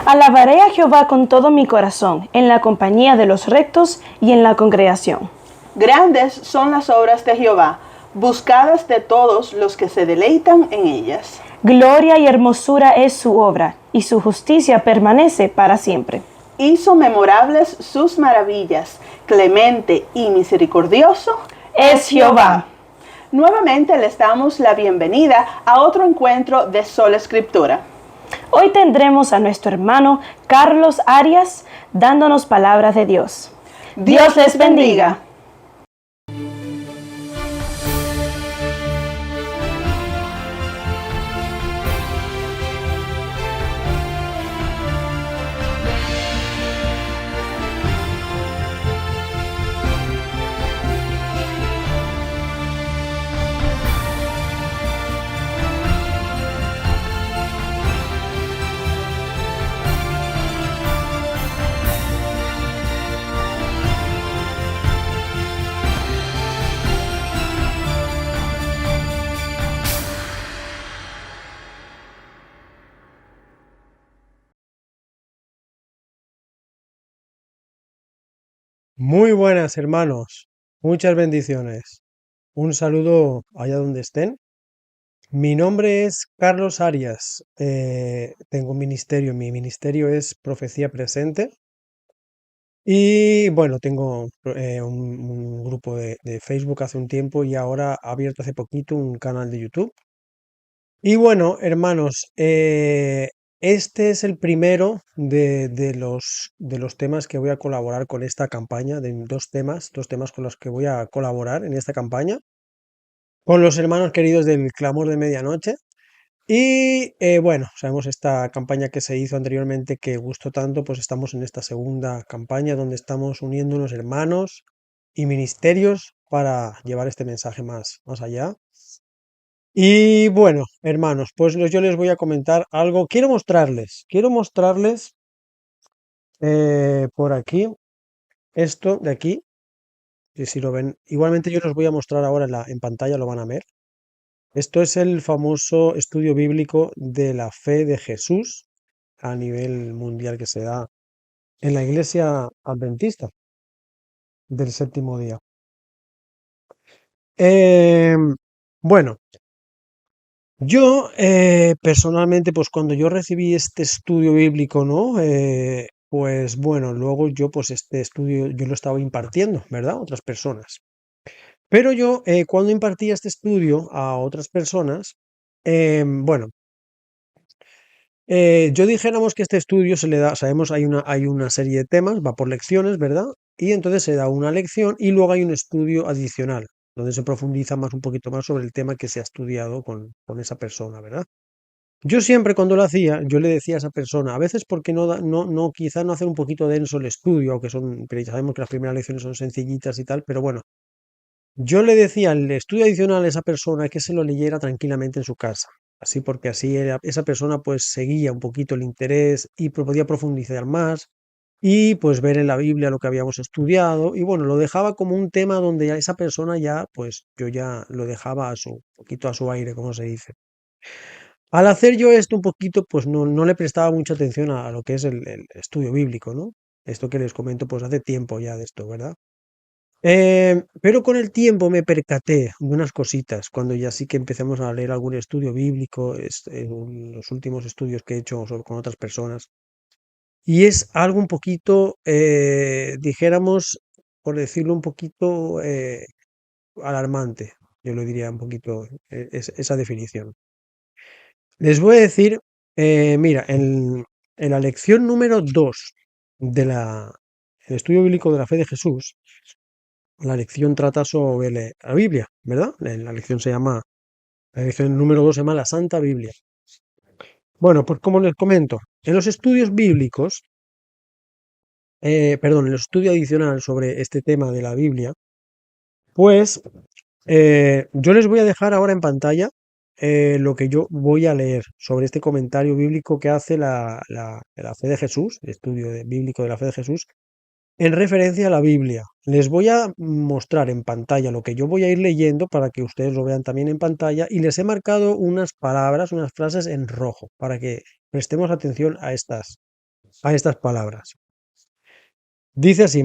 Alabaré a Jehová con todo mi corazón, en la compañía de los rectos y en la congregación. Grandes son las obras de Jehová, buscadas de todos los que se deleitan en ellas. Gloria y hermosura es su obra, y su justicia permanece para siempre. Hizo memorables sus maravillas, clemente y misericordioso Es Jehová. Nuevamente les damos la bienvenida a otro encuentro de Sola Escritura. Hoy tendremos a nuestro hermano Carlos Arias dándonos palabras de Dios. Dios les bendiga. Muy buenas, hermanos. Muchas bendiciones. Un saludo allá donde estén. Mi nombre es Carlos Arias. Tengo un ministerio. Mi ministerio es Profecía Presente. Y bueno, tengo un grupo de Facebook hace un tiempo y ahora ha abierto hace poquito un canal de YouTube. Y bueno, hermanos, este es el primero de los temas que voy a colaborar con esta campaña, de dos temas con los que voy a colaborar en esta campaña, con los hermanos queridos del Clamor de Medianoche. Y bueno, sabemos esta campaña que se hizo anteriormente que gustó tanto, pues estamos en esta segunda campaña donde estamos uniendo unos hermanos y ministerios para llevar este mensaje más allá. Y bueno, hermanos, pues yo les voy a comentar algo. Quiero mostrarles por aquí, esto de aquí, y si lo ven, igualmente yo los voy a mostrar ahora en pantalla, lo van a ver. Esto es el famoso estudio bíblico de la fe de Jesús a nivel mundial que se da en la iglesia adventista del séptimo día. Bueno, yo personalmente, pues cuando yo recibí este estudio bíblico, ¿no? Pues bueno, luego yo, pues este estudio, yo lo estaba impartiendo, ¿verdad? A otras personas. Pero yo, cuando impartía este estudio a otras personas, bueno, yo dijéramos que este estudio se le da, sabemos, hay una serie de temas, va por lecciones, ¿verdad? Y entonces se da una lección y luego hay un estudio adicional, donde se profundiza un poquito más sobre el tema que se ha estudiado con esa persona, ¿verdad? Yo siempre cuando lo hacía, yo le decía a esa persona, a veces porque quizá no hacer un poquito denso el estudio, pero ya sabemos que las primeras lecciones son sencillitas y tal, pero bueno, yo le decía el estudio adicional a esa persona que se lo leyera tranquilamente en su casa. Así porque así esa persona pues seguía un poquito el interés y podía profundizar más y pues ver en la Biblia lo que habíamos estudiado y bueno, lo dejaba como un tema donde ya esa persona ya pues yo ya lo dejaba poquito a su aire, como se dice. Al hacer yo esto un poquito, pues no le prestaba mucha atención a lo que es el estudio bíblico, ¿no? Esto que les comento, pues hace tiempo ya de esto, ¿verdad? Pero con el tiempo me percaté de unas cositas, cuando ya sí que empezamos a leer algún estudio bíblico, los últimos estudios que he hecho con otras personas, y es algo un poquito, dijéramos, por decirlo un poquito, alarmante, yo lo diría un poquito, esa definición. Les voy a decir, mira, en la lección número 2 el estudio bíblico de la fe de Jesús, la lección trata sobre la Biblia, ¿verdad? La lección número 2 se llama la Santa Biblia. Bueno, pues como les comento, en los estudios bíblicos, perdón, en el estudio adicional sobre este tema de la Biblia, pues yo les voy a dejar ahora en pantalla lo que yo voy a leer sobre este comentario bíblico que hace la fe de Jesús, el estudio bíblico de la fe de Jesús, en referencia a la Biblia. Les voy a mostrar en pantalla lo que yo voy a ir leyendo para que ustedes lo vean también en pantalla y les he marcado unas palabras, unas frases en rojo para que prestemos atención a estas a estas palabras. Dice así: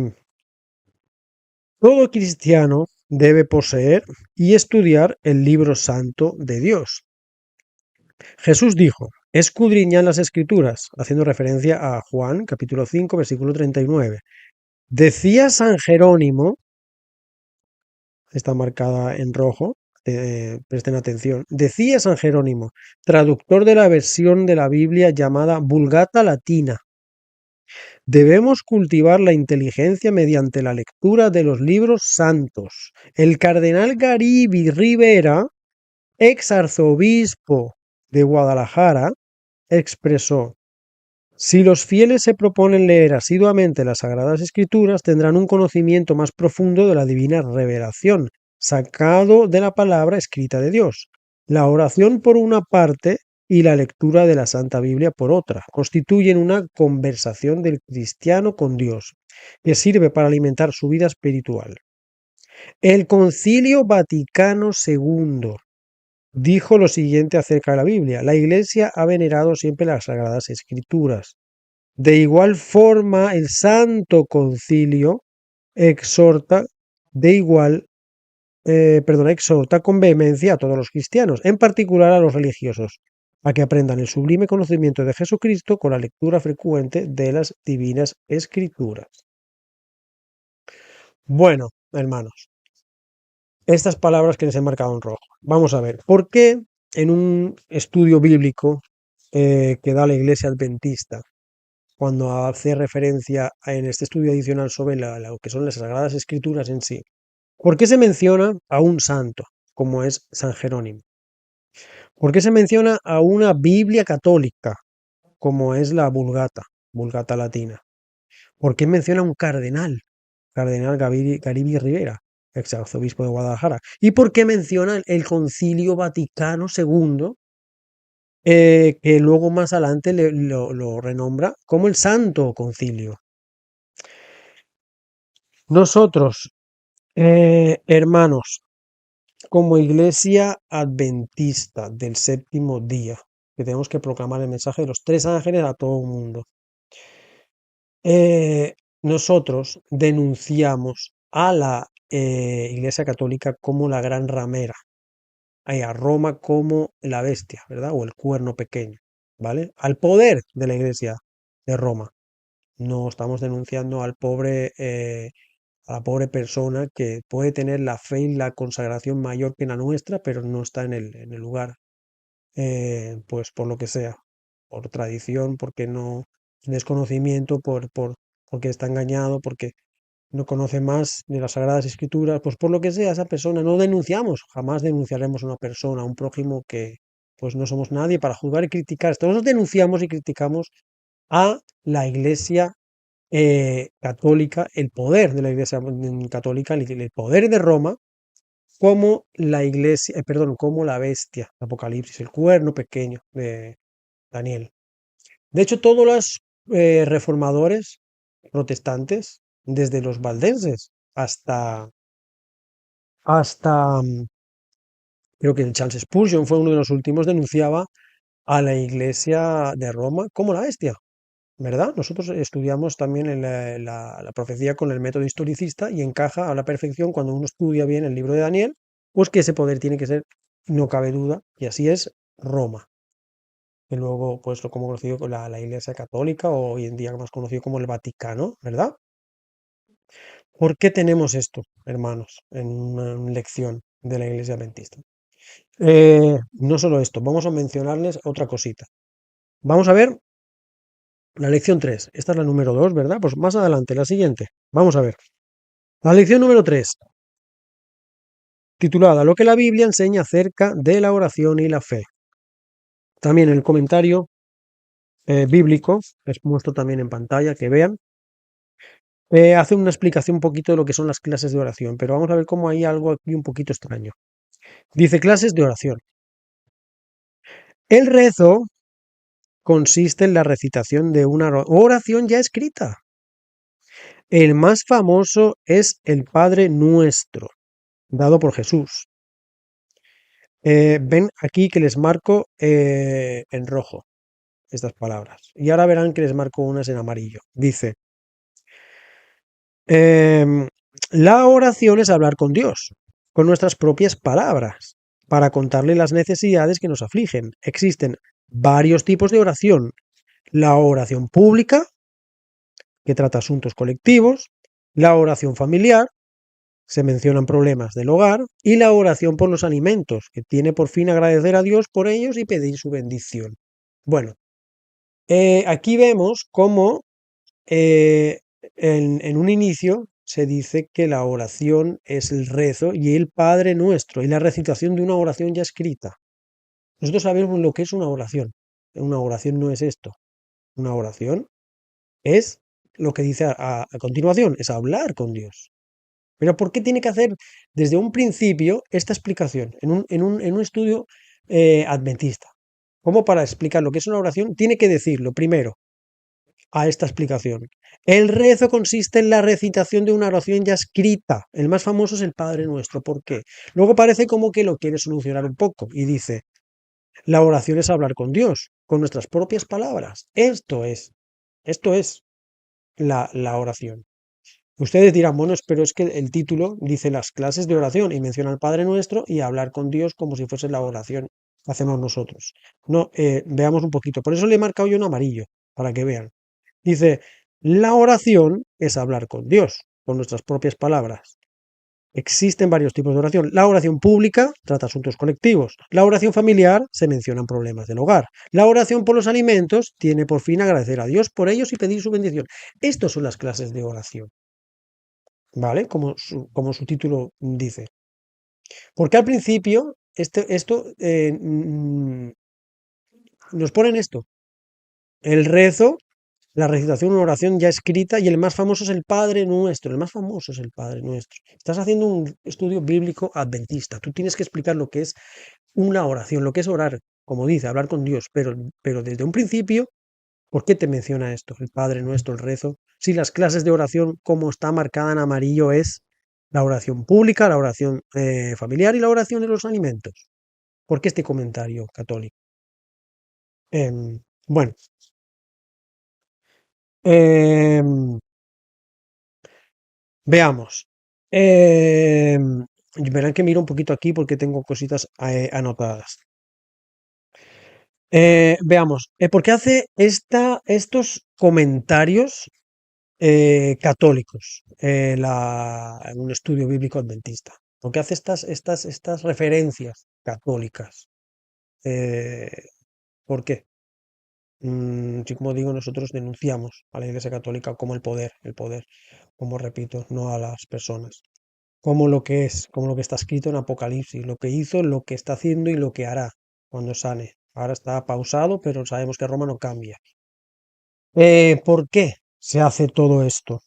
todo cristiano debe poseer y estudiar el libro santo de Dios. Jesús dijo: escudriñad las escrituras, haciendo referencia a Juan capítulo 5, versículo 39. Decía San Jerónimo, está marcada en rojo, presten atención, decía San Jerónimo, traductor de la versión de la Biblia llamada Vulgata Latina: debemos cultivar la inteligencia mediante la lectura de los libros santos. El cardenal Garibi Rivera, ex arzobispo de Guadalajara, expresó: si los fieles se proponen leer asiduamente las Sagradas Escrituras, tendrán un conocimiento más profundo de la divina revelación, sacado de la palabra escrita de Dios. La oración por una parte y la lectura de la Santa Biblia por otra constituyen una conversación del cristiano con Dios, que sirve para alimentar su vida espiritual. El Concilio Vaticano II dijo lo siguiente acerca de la Biblia: la Iglesia ha venerado siempre las Sagradas Escrituras. De igual forma, el Santo Concilio exhorta exhorta con vehemencia a todos los cristianos, en particular a los religiosos, a que aprendan el sublime conocimiento de Jesucristo con la lectura frecuente de las divinas escrituras. Bueno, hermanos, estas palabras que les he marcado en rojo. Vamos a ver, ¿por qué en un estudio bíblico que da la Iglesia Adventista, cuando hace referencia en este estudio adicional sobre lo que son las Sagradas Escrituras en sí, por qué se menciona a un santo, como es San Jerónimo? ¿Por qué se menciona a una Biblia católica, como es la Vulgata Latina? ¿Por qué menciona a un cardenal, Garibi Rivera, ex arzobispo de Guadalajara? ¿Y por qué menciona el Concilio Vaticano II, que luego más adelante lo renombra como el Santo Concilio? Nosotros, hermanos, como Iglesia Adventista del séptimo día, que tenemos que proclamar el mensaje de los tres ángeles a todo el mundo, nosotros denunciamos a la Iglesia Católica como la gran ramera, a Roma como la bestia, ¿verdad? O el cuerno pequeño, ¿vale? Al poder de la Iglesia de Roma. No estamos denunciando a la pobre persona que puede tener la fe y la consagración mayor que la nuestra, pero no está en el lugar, pues por lo que sea, por tradición, porque no, desconocimiento, porque está engañado, porque no conoce más de las Sagradas Escrituras, pues por lo que sea, esa persona no denunciamos, jamás denunciaremos a una persona, a un prójimo que pues no somos nadie para juzgar y criticar. Nosotros denunciamos y criticamos a la Iglesia católica, el poder de la Iglesia católica, el poder de Roma, como la Iglesia, como la bestia, Apocalipsis, el cuerno pequeño de Daniel. De hecho, todos los reformadores protestantes, desde los valdenses hasta creo que el Charles Spurgeon fue uno de los últimos, denunciaba a la Iglesia de Roma como la bestia, ¿verdad? Nosotros estudiamos también la profecía con el método historicista y encaja a la perfección cuando uno estudia bien el libro de Daniel, pues que ese poder tiene que ser, no cabe duda, y así es Roma, que luego pues lo como conocido con la Iglesia Católica o hoy en día más conocido como el Vaticano, ¿verdad? ¿Por qué tenemos esto, hermanos, en una lección de la Iglesia Adventista? No solo esto, vamos a mencionarles otra cosita. Vamos a ver la lección 3. Esta es la número 2, ¿verdad? Pues más adelante, la siguiente. Vamos a ver. La lección número 3, titulada Lo que la Biblia enseña acerca de la oración y la fe. También el comentario bíblico, les muestro también en pantalla, que vean, hace una explicación un poquito de lo que son las clases de oración, pero vamos a ver cómo hay algo aquí un poquito extraño. Dice clases de oración. El rezo consiste en la recitación de una oración ya escrita. El más famoso es el Padre Nuestro, dado por Jesús. Ven aquí que les marco en rojo. estas palabras. Y ahora verán que les marco unas en amarillo. Dice, em, la oración es hablar con Dios, con nuestras propias palabras, para contarle las necesidades que nos afligen. Existen varios tipos de oración. La oración pública, que trata asuntos colectivos, la oración familiar, se mencionan problemas del hogar, y la oración por los alimentos, que tiene por fin agradecer a Dios por ellos y pedir su bendición. Bueno, aquí vemos cómo eh, en un inicio se dice que la oración es el rezo y el Padre Nuestro, y la recitación de una oración ya escrita. Nosotros sabemos lo que es una oración. Una oración no es esto. Una oración es lo que dice a continuación, es hablar con Dios. Pero ¿por qué tiene que hacer desde un principio esta explicación en un estudio adventista? Como para explicar lo que es una oración, tiene que decirlo primero a esta explicación. El rezo consiste en la recitación de una oración ya escrita. El más famoso es el Padre Nuestro. ¿Por qué? Luego parece como que lo quiere solucionar un poco y dice, la oración es hablar con Dios, con nuestras propias palabras. Esto es la oración. Ustedes dirán, bueno, pero es que el título dice las clases de oración y menciona al Padre Nuestro y hablar con Dios como si fuese la oración que hacemos nosotros. No, veamos un poquito. Por eso le he marcado yo en amarillo, para que vean. Dice, la oración es hablar con Dios, con nuestras propias palabras. Existen varios tipos de oración. La oración pública trata asuntos colectivos. La oración familiar se mencionan problemas del hogar. La oración por los alimentos tiene por fin agradecer a Dios por ellos y pedir su bendición. Estas son las clases de oración. ¿Vale? Como su título dice. Porque al principio esto nos ponen esto, el rezo, la recitación, una oración ya escrita, y el más famoso es el Padre Nuestro, el más famoso es el Padre Nuestro. Estás haciendo un estudio bíblico adventista, tú tienes que explicar lo que es una oración, lo que es orar, como dice, hablar con Dios, pero desde un principio, ¿por qué te menciona esto? El Padre Nuestro, el rezo. Si las clases de oración, como está marcada en amarillo, es la oración pública, la oración familiar y la oración de los alimentos. ¿Por qué este comentario católico? Bueno, em, veamos. Verán que miro un poquito aquí porque tengo cositas anotadas. Veamos, ¿por qué hace estos comentarios católicos, en un estudio bíblico adventista? Porque hace estas referencias católicas. Eh, ¿Por qué? Sí, como digo, nosotros denunciamos a la Iglesia Católica como el poder, como repito, no a las personas, como lo que es, como lo que está escrito en Apocalipsis, lo que hizo, lo que está haciendo y lo que hará cuando sane. Ahora está pausado, pero sabemos que Roma no cambia. ¿Por qué se hace todo esto?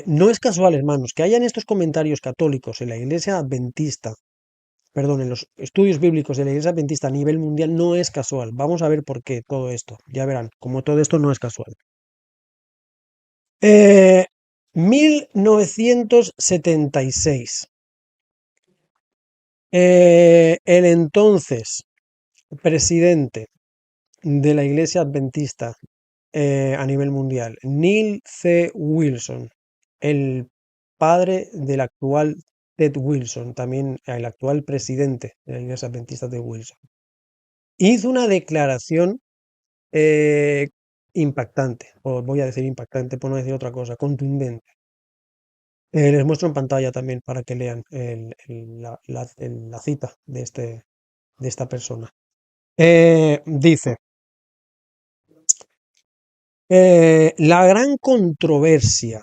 No es casual, hermanos, que hayan estos comentarios católicos en la Iglesia Adventista, perdón, en los estudios bíblicos de la Iglesia Adventista a nivel mundial, no es casual. Vamos a ver por qué todo esto. Ya verán, como todo esto no es casual. 1976. El entonces presidente de la Iglesia Adventista a nivel mundial, Neil C. Wilson, el padre del actual Ted Wilson, también el actual presidente de la Iglesia Adventista de Wilson, hizo una declaración eh, impactante, o voy a decir impactante por no decir otra cosa, contundente. Les muestro en pantalla también para que lean la cita de esta persona. Dice, la gran controversia,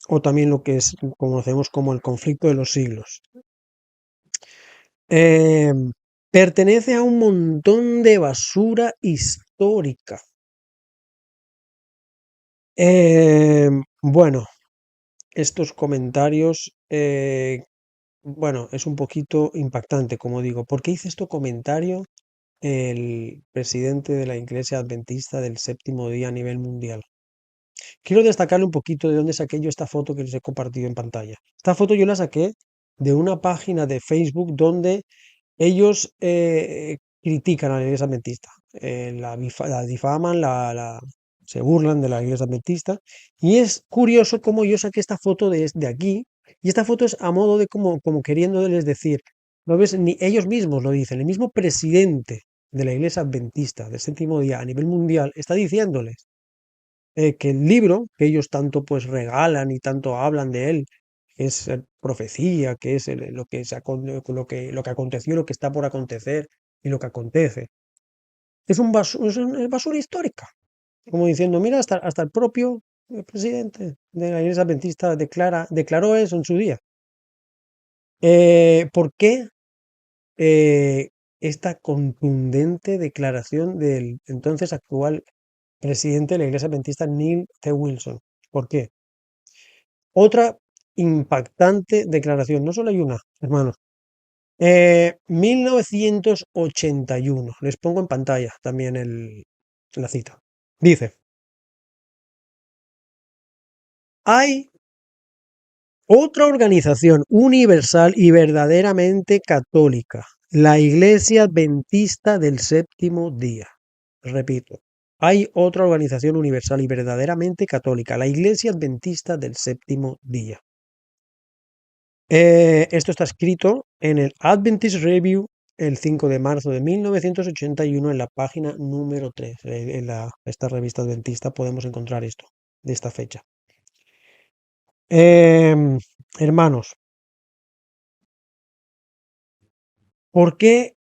o también lo que conocemos como el conflicto de los siglos, eh, pertenece a un montón de basura histórica. Bueno, estos comentarios, bueno, es un poquito impactante, como digo. ¿Por qué hice este comentario el presidente de la Iglesia Adventista del Séptimo Día a nivel mundial? Quiero destacarle un poquito de dónde saqué yo esta foto que les he compartido en pantalla. Esta foto yo la saqué de una página de Facebook donde ellos critican a la Iglesia Adventista. la difaman, se burlan de la iglesia adventista. Y es curioso cómo yo saqué esta foto de aquí, y esta foto es a modo de como queriéndoles decir, ¿no ves? Ni ellos mismos lo dicen, el mismo presidente de la iglesia adventista del séptimo día a nivel mundial está diciéndoles que el libro que ellos tanto pues regalan y tanto hablan de él, que es profecía, que es lo que lo que aconteció, lo que está por acontecer y lo que acontece. Es basura histórica, como diciendo, mira, hasta el propio presidente de la Iglesia Adventista declaró eso en su día. ¿Por qué eh, esta contundente declaración del entonces actual presidente de la Iglesia Adventista, Neil T. Wilson? ¿Por qué? Otra impactante declaración, no solo hay una, hermanos. 1981, les pongo en pantalla también la cita. Dice, hay otra organización universal y verdaderamente católica, la Iglesia Adventista del Séptimo Día. Repito, hay otra organización universal y verdaderamente católica, la Iglesia Adventista del Séptimo Día. Esto está escrito en el Adventist Review el 5 de marzo de 1981 en la página número 3. Esta revista adventista podemos encontrar esto, de esta fecha. Hermanos, ¿por qué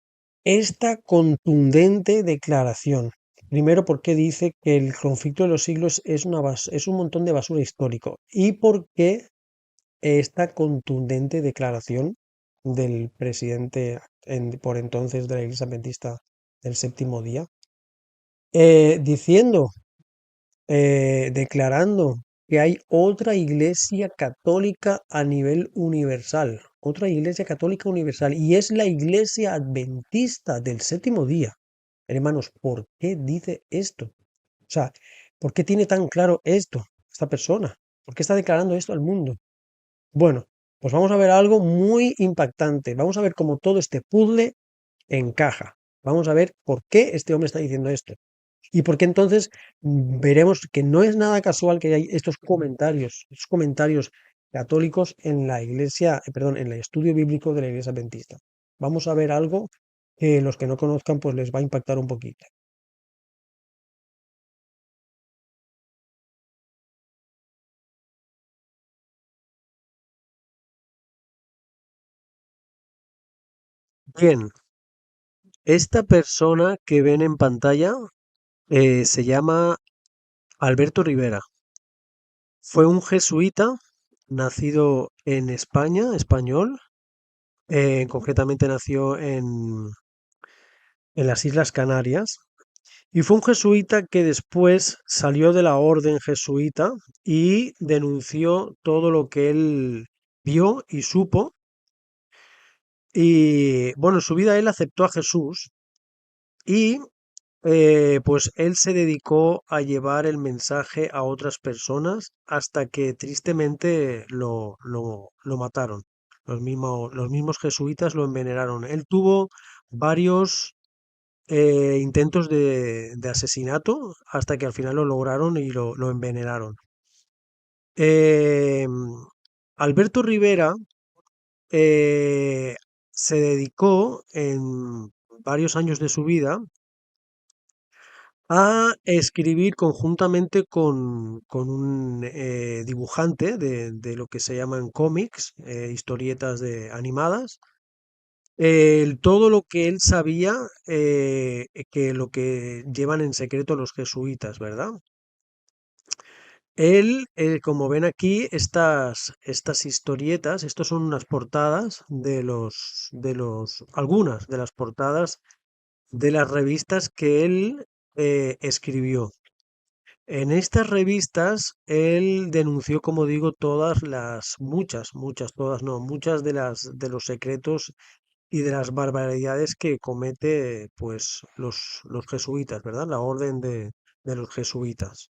esta contundente declaración? Primero, porque dice que el conflicto de los siglos es un montón de basura histórico. ¿Y por qué esta contundente declaración del presidente por entonces de la Iglesia Adventista del Séptimo Día? Diciendo, declarando que hay otra iglesia católica a nivel universal, otra iglesia católica universal, y es la Iglesia Adventista del Séptimo Día. Hermanos, ¿por qué dice esto? O sea, ¿por qué tiene tan claro esto esta persona? ¿Por qué está declarando esto al mundo? Bueno, pues vamos a ver algo muy impactante. Vamos a ver cómo todo este puzzle encaja. Vamos a ver por qué este hombre está diciendo esto. Y por qué entonces veremos que no es nada casual que hay estos comentarios católicos en la iglesia, perdón, en el estudio bíblico de la iglesia adventista. Vamos a ver algo que los que no conozcan pues les va a impactar un poquito. Bien, esta persona que ven en pantalla se llama Alberto Rivera. Fue un jesuita nacido en España, español. Concretamente nació en las Islas Canarias. Y fue un jesuita que después salió de la orden jesuita y denunció todo lo que él vio y supo. Y bueno, en su vida él aceptó a Jesús y pues él se dedicó a llevar el mensaje a otras personas hasta que tristemente lo mataron. Los mismos jesuitas lo envenenaron. Él tuvo varios intentos de asesinato hasta que al final lo lograron y lo envenenaron. Eh, Alberto Rivera se dedicó en varios años de su vida a escribir conjuntamente con un dibujante de lo que se llaman cómics, historietas animadas, todo lo que él sabía, que lo que llevan en secreto los jesuitas, ¿verdad? Él, como ven aquí, estas historietas, estos son unas portadas algunas de las portadas de las revistas que él escribió. En estas revistas, él denunció, como digo, muchas, no, muchas de los secretos y de las barbaridades que comete, pues, los jesuitas, ¿verdad? La orden de los jesuitas.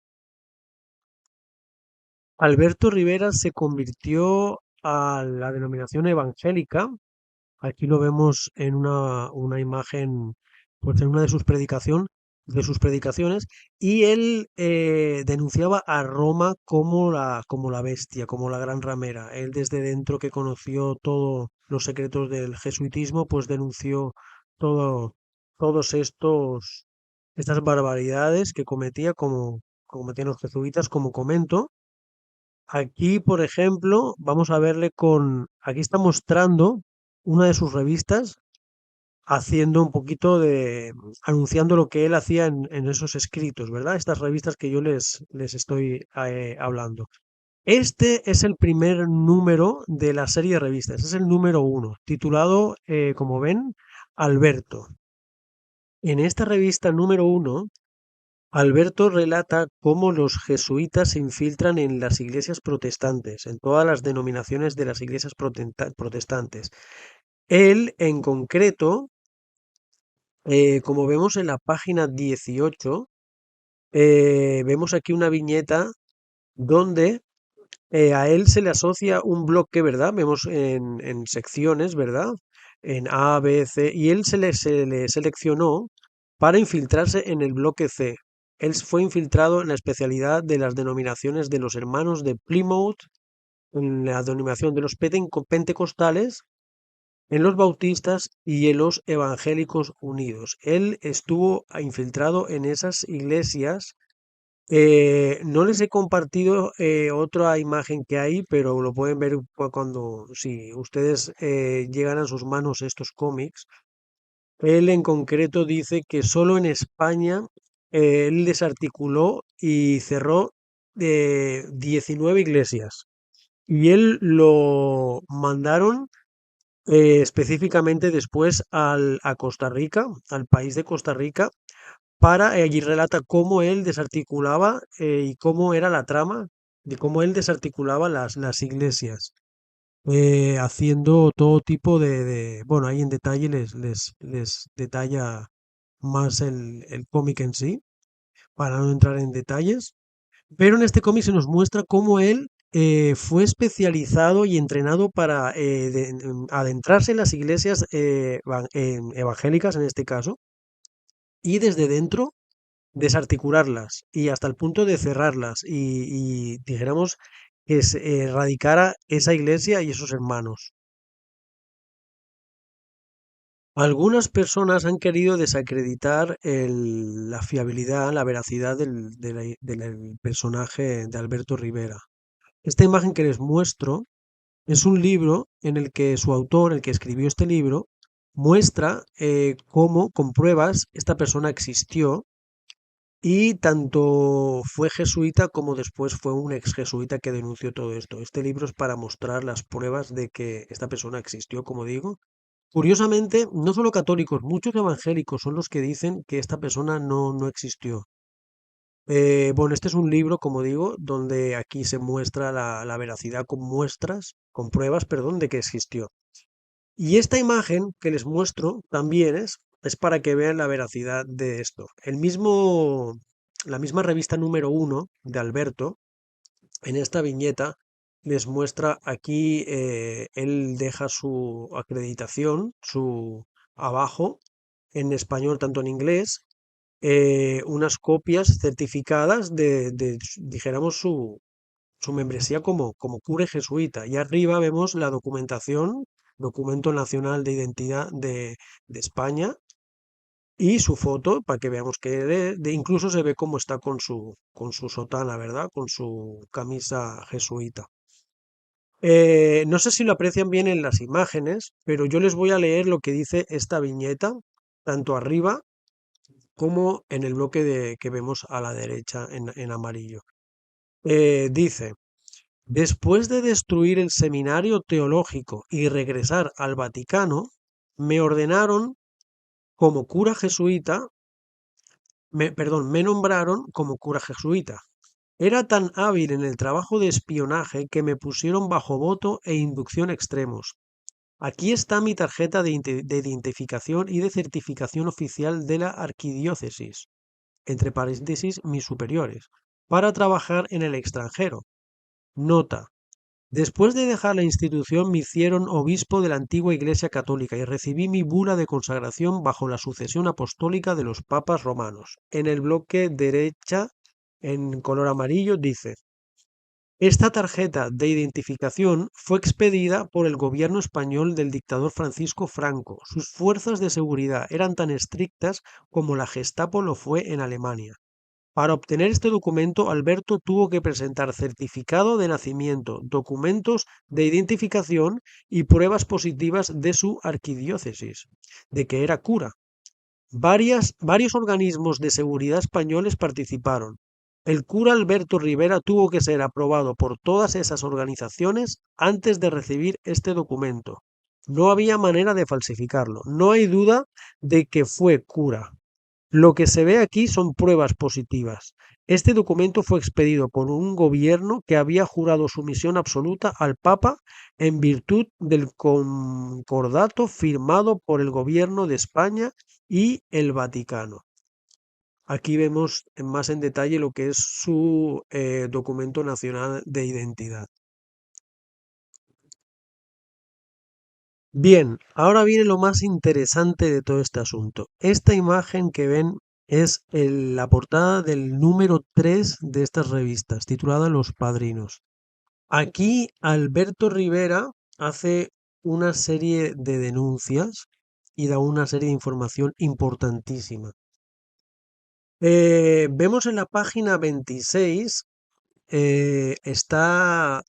Alberto Rivera se convirtió a la denominación evangélica. Aquí lo vemos en una imagen, pues en una de sus predicaciones. de sus predicaciones, y él denunciaba a Roma como la bestia, como la gran ramera. Él desde dentro, que conoció todos los secretos del jesuitismo, pues denunció todo, todos estas barbaridades que cometían los jesuitas, como comento. Aquí, por ejemplo, vamos a verle aquí está mostrando una de sus revistas, haciendo un poquito anunciando lo que él hacía en esos escritos, ¿verdad? Estas revistas que yo les estoy hablando. Este es el primer número de la serie de revistas, es el número 1, titulado, como ven, Alberto. En esta revista número 1, Alberto relata cómo los jesuitas se infiltran en las iglesias protestantes, en todas las denominaciones de las iglesias protestantes. Él, en concreto, como vemos en la página 18, vemos aquí una viñeta donde a él se le asocia un bloque, ¿verdad? Vemos en secciones, ¿verdad? En A, B, C, y él se le seleccionó para infiltrarse en el bloque C. Él fue infiltrado en la especialidad de las denominaciones de los hermanos de Plymouth, en la denominación de los pentecostales, en los bautistas y en los evangélicos unidos. Él estuvo infiltrado en esas iglesias. No les he compartido otra imagen que hay, pero lo pueden ver cuando, si ustedes llegan a sus manos estos cómics. Él en concreto dice que solo en España él desarticuló y cerró 19 iglesias. Y él lo mandaron específicamente después a Costa Rica, al país de Costa Rica, allí relata cómo él desarticulaba y cómo era la trama de cómo él desarticulaba las iglesias, haciendo todo tipo bueno, ahí en detalle les detalla más el cómic en sí, para no entrar en detalles, pero en este cómic se nos muestra cómo él fue especializado y entrenado para adentrarse en las iglesias evangélicas, en este caso, y desde dentro desarticularlas y hasta el punto de cerrarlas y dijéramos que se erradicara esa iglesia y esos hermanos. Algunas personas han querido desacreditar la fiabilidad, la veracidad del personaje de Alberto Rivera. Esta imagen que les muestro es un libro en el que su autor, el que escribió este libro, muestra cómo, con pruebas, esta persona existió. Y tanto fue jesuita como después fue un ex jesuita que denunció todo esto. Este libro es para mostrar las pruebas de que esta persona existió, como digo. Curiosamente, no solo católicos, muchos evangélicos son los que dicen que esta persona no existió. Bueno, este es un libro, como digo, donde aquí se muestra la veracidad con muestras, con pruebas, perdón, de que existió. Y esta imagen que les muestro también es para que vean la veracidad de esto. La misma revista número 1 de Alberto, en esta viñeta, les muestra aquí, él deja su acreditación, abajo, en español, tanto en inglés, unas copias certificadas dijéramos, su membresía como cura jesuita. Y arriba vemos la documentación, Documento Nacional de Identidad de España, y su foto para que veamos que incluso se ve cómo está con su sotana, ¿verdad? Con su camisa jesuita. No sé si lo aprecian bien en las imágenes, pero yo les voy a leer lo que dice esta viñeta, tanto arriba como en el bloque que vemos a la derecha en amarillo. Dice: después de destruir el seminario teológico y regresar al Vaticano, me ordenaron como cura jesuita, me nombraron como cura jesuita. Era tan hábil en el trabajo de espionaje que me pusieron bajo voto e inducción extremos. Aquí está mi tarjeta de identificación y de certificación oficial de la arquidiócesis, entre paréntesis mis superiores, para trabajar en el extranjero. Nota: Después de dejar la institución me hicieron obispo de la antigua Iglesia Católica y recibí mi bula de consagración bajo la sucesión apostólica de los papas romanos. En el bloque derecha, en color amarillo, dice: esta tarjeta de identificación fue expedida por el gobierno español del dictador Francisco Franco. Sus fuerzas de seguridad eran tan estrictas como la Gestapo lo fue en Alemania. Para obtener este documento, Alberto tuvo que presentar certificado de nacimiento, documentos de identificación y pruebas positivas de su arquidiócesis, de que era cura. Varios organismos de seguridad españoles participaron. El cura Alberto Rivera tuvo que ser aprobado por todas esas organizaciones antes de recibir este documento. No había manera de falsificarlo. No hay duda de que fue cura. Lo que se ve aquí son pruebas positivas. Este documento fue expedido por un gobierno que había jurado sumisión absoluta al Papa en virtud del concordato firmado por el gobierno de España y el Vaticano. Aquí vemos más en detalle lo que es su documento nacional de identidad. Bien, ahora viene lo más interesante de todo este asunto. Esta imagen que ven es la portada del número 3 de estas revistas, titulada Los Padrinos. Aquí Alberto Rivera hace una serie de denuncias y da una serie de información importantísima. Vemos en la página 26 está,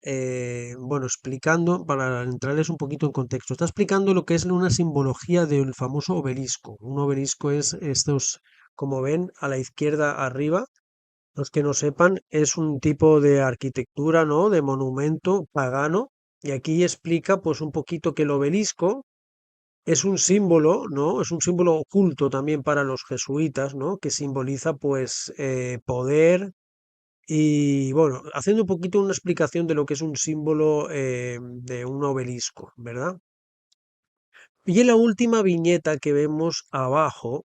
bueno, explicando, para entrarles un poquito en contexto, está explicando lo que es una simbología del famoso obelisco. Un obelisco es estos, como ven, a la izquierda arriba. Los que no sepan, es un tipo de arquitectura, ¿no? De monumento pagano. Y aquí explica, pues, un poquito que el obelisco es un símbolo, ¿no? Es un símbolo oculto también para los jesuitas, ¿no? Que simboliza, pues, poder y bueno, haciendo un poquito una explicación de lo que es un símbolo de un obelisco, ¿verdad? Y en la última viñeta que vemos abajo,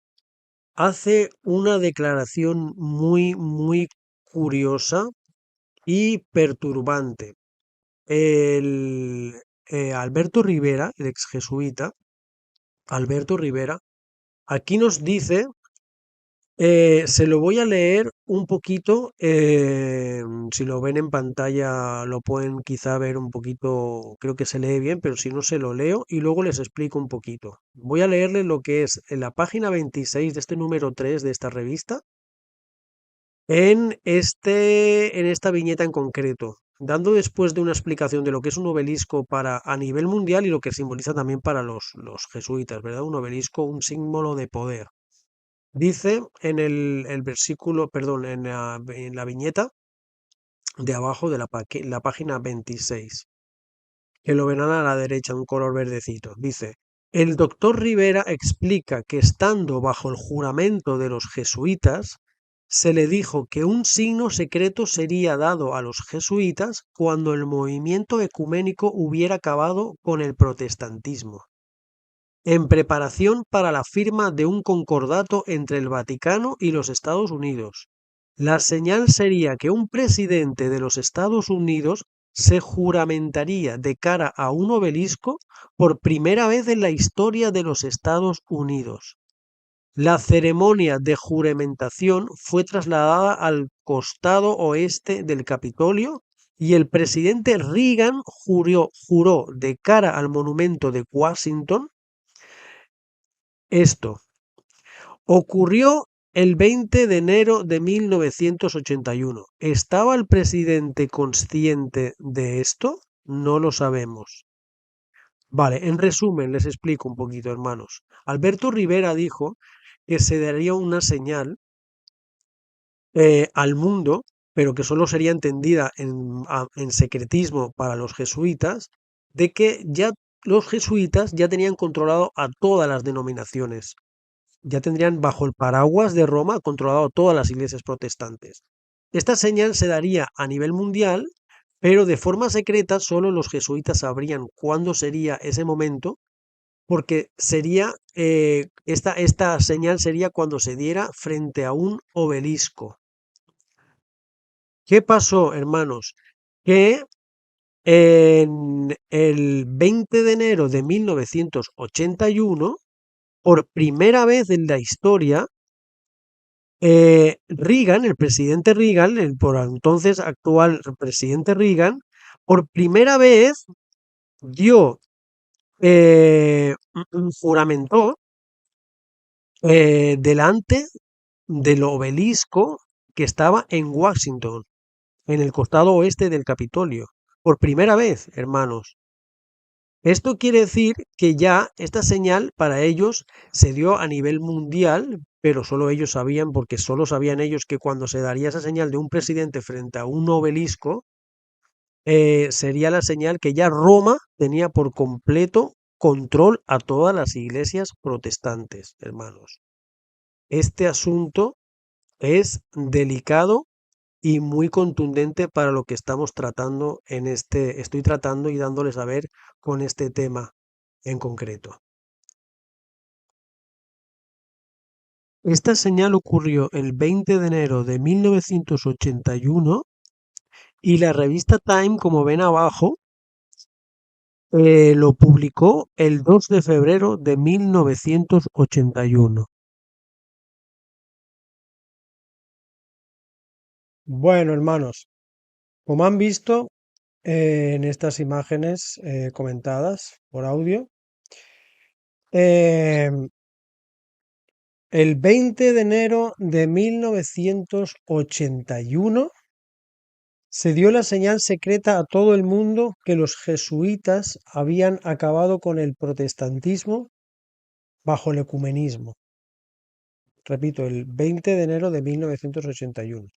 hace una declaración muy curiosa y perturbante. El Alberto Rivera, el ex jesuita, Alberto Rivera, aquí nos dice. Se lo voy a leer un poquito, si lo ven en pantalla lo pueden quizá ver un poquito, creo que se lee bien, pero si no se lo leo y luego les explico un poquito. Voy a leerles lo que es en la página 26 de este número 3 de esta revista, en esta viñeta en concreto, dando después de una explicación de lo que es un obelisco para a nivel mundial y lo que simboliza también para los jesuitas, ¿verdad? Un obelisco, un símbolo de poder. Dice en el versículo, perdón, en la viñeta de abajo de la página 26, que lo verán a la derecha, un color verdecito. Dice, el doctor Rivera explica que estando bajo el juramento de los jesuitas, se le dijo que un signo secreto sería dado a los jesuitas cuando el movimiento ecuménico hubiera acabado con el protestantismo, en preparación para la firma de un concordato entre el Vaticano y los Estados Unidos. La señal sería que un presidente de los Estados Unidos se juramentaría de cara a un obelisco por primera vez en la historia de los Estados Unidos. La ceremonia de juramentación fue trasladada al costado oeste del Capitolio y el presidente Reagan juró de cara al monumento de Washington. Esto ocurrió el 20 de enero de 1981. ¿Estaba el presidente consciente de esto? No lo sabemos. Vale, en resumen, les explico un poquito, hermanos. Alberto Rivera dijo que se daría una señal al mundo, pero que solo sería entendida en secretismo para los jesuitas, de que ya los jesuitas ya tenían controlado a todas las denominaciones. Ya tendrían bajo el paraguas de Roma controlado todas las iglesias protestantes. Esta señal se daría a nivel mundial, pero de forma secreta solo los jesuitas sabrían cuándo sería ese momento, porque sería esta señal sería cuando se diera frente a un obelisco. ¿Qué pasó, hermanos? Que En el 20 de enero de 1981, por primera vez en la historia, Reagan, el presidente Reagan, el por entonces actual presidente Reagan, por primera vez dio, juramentó delante del obelisco que estaba en Washington, en el costado oeste del Capitolio. Por primera vez, hermanos. Esto quiere decir que ya esta señal para ellos se dio a nivel mundial, pero solo ellos sabían, porque solo sabían ellos que cuando se daría esa señal de un presidente frente a un obelisco, sería la señal que ya Roma tenía por completo control a todas las iglesias protestantes, hermanos. Este asunto es delicado y muy contundente para lo que estamos tratando estoy tratando y dándoles a ver con este tema en concreto. Esta señal ocurrió el 20 de enero de 1981 y la revista Time, como ven abajo, lo publicó el 2 de febrero de 1981. Bueno, hermanos, como han visto en estas imágenes comentadas por audio, eh, el 20 de enero de 1981 se dio la señal secreta a todo el mundo que los jesuitas habían acabado con el protestantismo bajo el ecumenismo. Repito, el 20 de enero de 1981.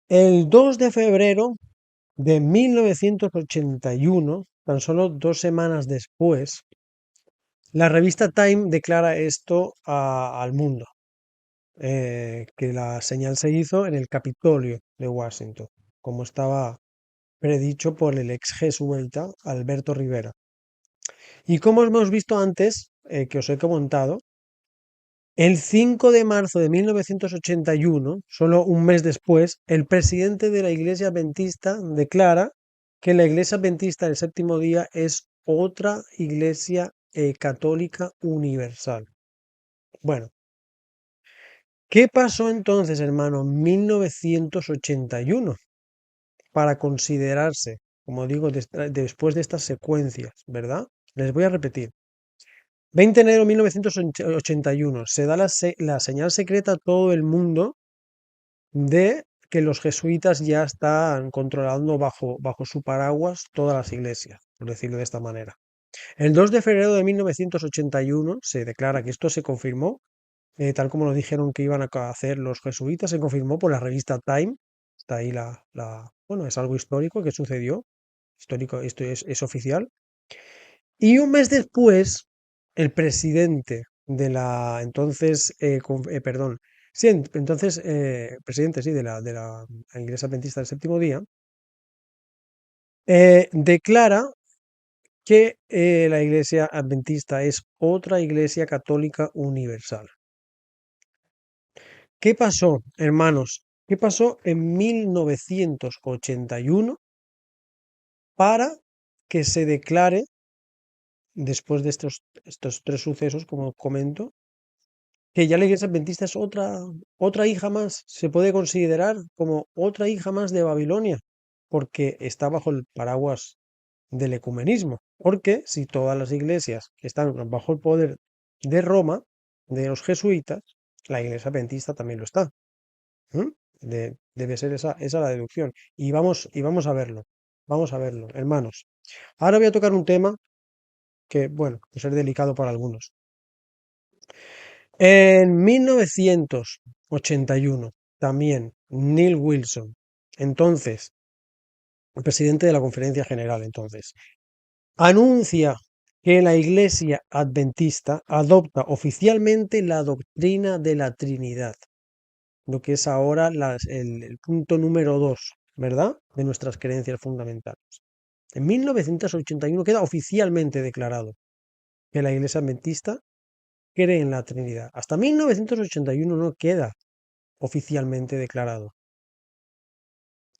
El 2 de febrero de 1981, tan solo 2 semanas después, la revista Time declara esto al mundo, que la señal se hizo en el Capitolio de Washington, como estaba predicho por el ex jesuita Alberto Rivera. Y como hemos visto antes, que os he comentado, el 5 de marzo de 1981, solo un mes después, el presidente de la Iglesia Adventista declara que la Iglesia Adventista del Séptimo Día es otra iglesia católica universal. Bueno, ¿qué pasó entonces, hermano, en 1981 para considerarse, como digo, después de estas secuencias, ¿verdad? Les voy a repetir. 20 de enero de 1981 se da la señal secreta a todo el mundo de que los jesuitas ya están controlando bajo su paraguas todas las iglesias, por decirlo de esta manera. El 2 de febrero de 1981 se declara que esto se confirmó, tal como lo dijeron que iban a hacer los jesuitas, se confirmó por la revista Time. Está ahí bueno, es algo histórico que sucedió, histórico, esto es oficial. Y un mes después, el presidente de la entonces, perdón, sí, entonces, presidente, sí, de la Iglesia Adventista del Séptimo Día, declara que la Iglesia Adventista es otra Iglesia Católica Universal. ¿Qué pasó, hermanos? ¿Qué pasó en 1981 para que se declare, después de estos tres sucesos, como comento, que ya la Iglesia Adventista es otra hija más, se puede considerar como otra hija más de Babilonia, porque está bajo el paraguas del ecumenismo? Porque si todas las iglesias están bajo el poder de Roma, de los jesuitas, la Iglesia Adventista también lo está. ¿Mm? Debe ser esa la deducción. Y vamos a verlo. Vamos a verlo, hermanos. Ahora voy a tocar un tema que, bueno, puede ser delicado para algunos. En 1981, también Neil Wilson, entonces, el presidente de la Conferencia General, entonces, anuncia que la Iglesia Adventista adopta oficialmente la doctrina de la Trinidad, lo que es ahora el punto número 2, ¿verdad? De nuestras creencias fundamentales. En 1981 queda oficialmente declarado que la Iglesia Adventista cree en la Trinidad. Hasta 1981 no queda oficialmente declarado.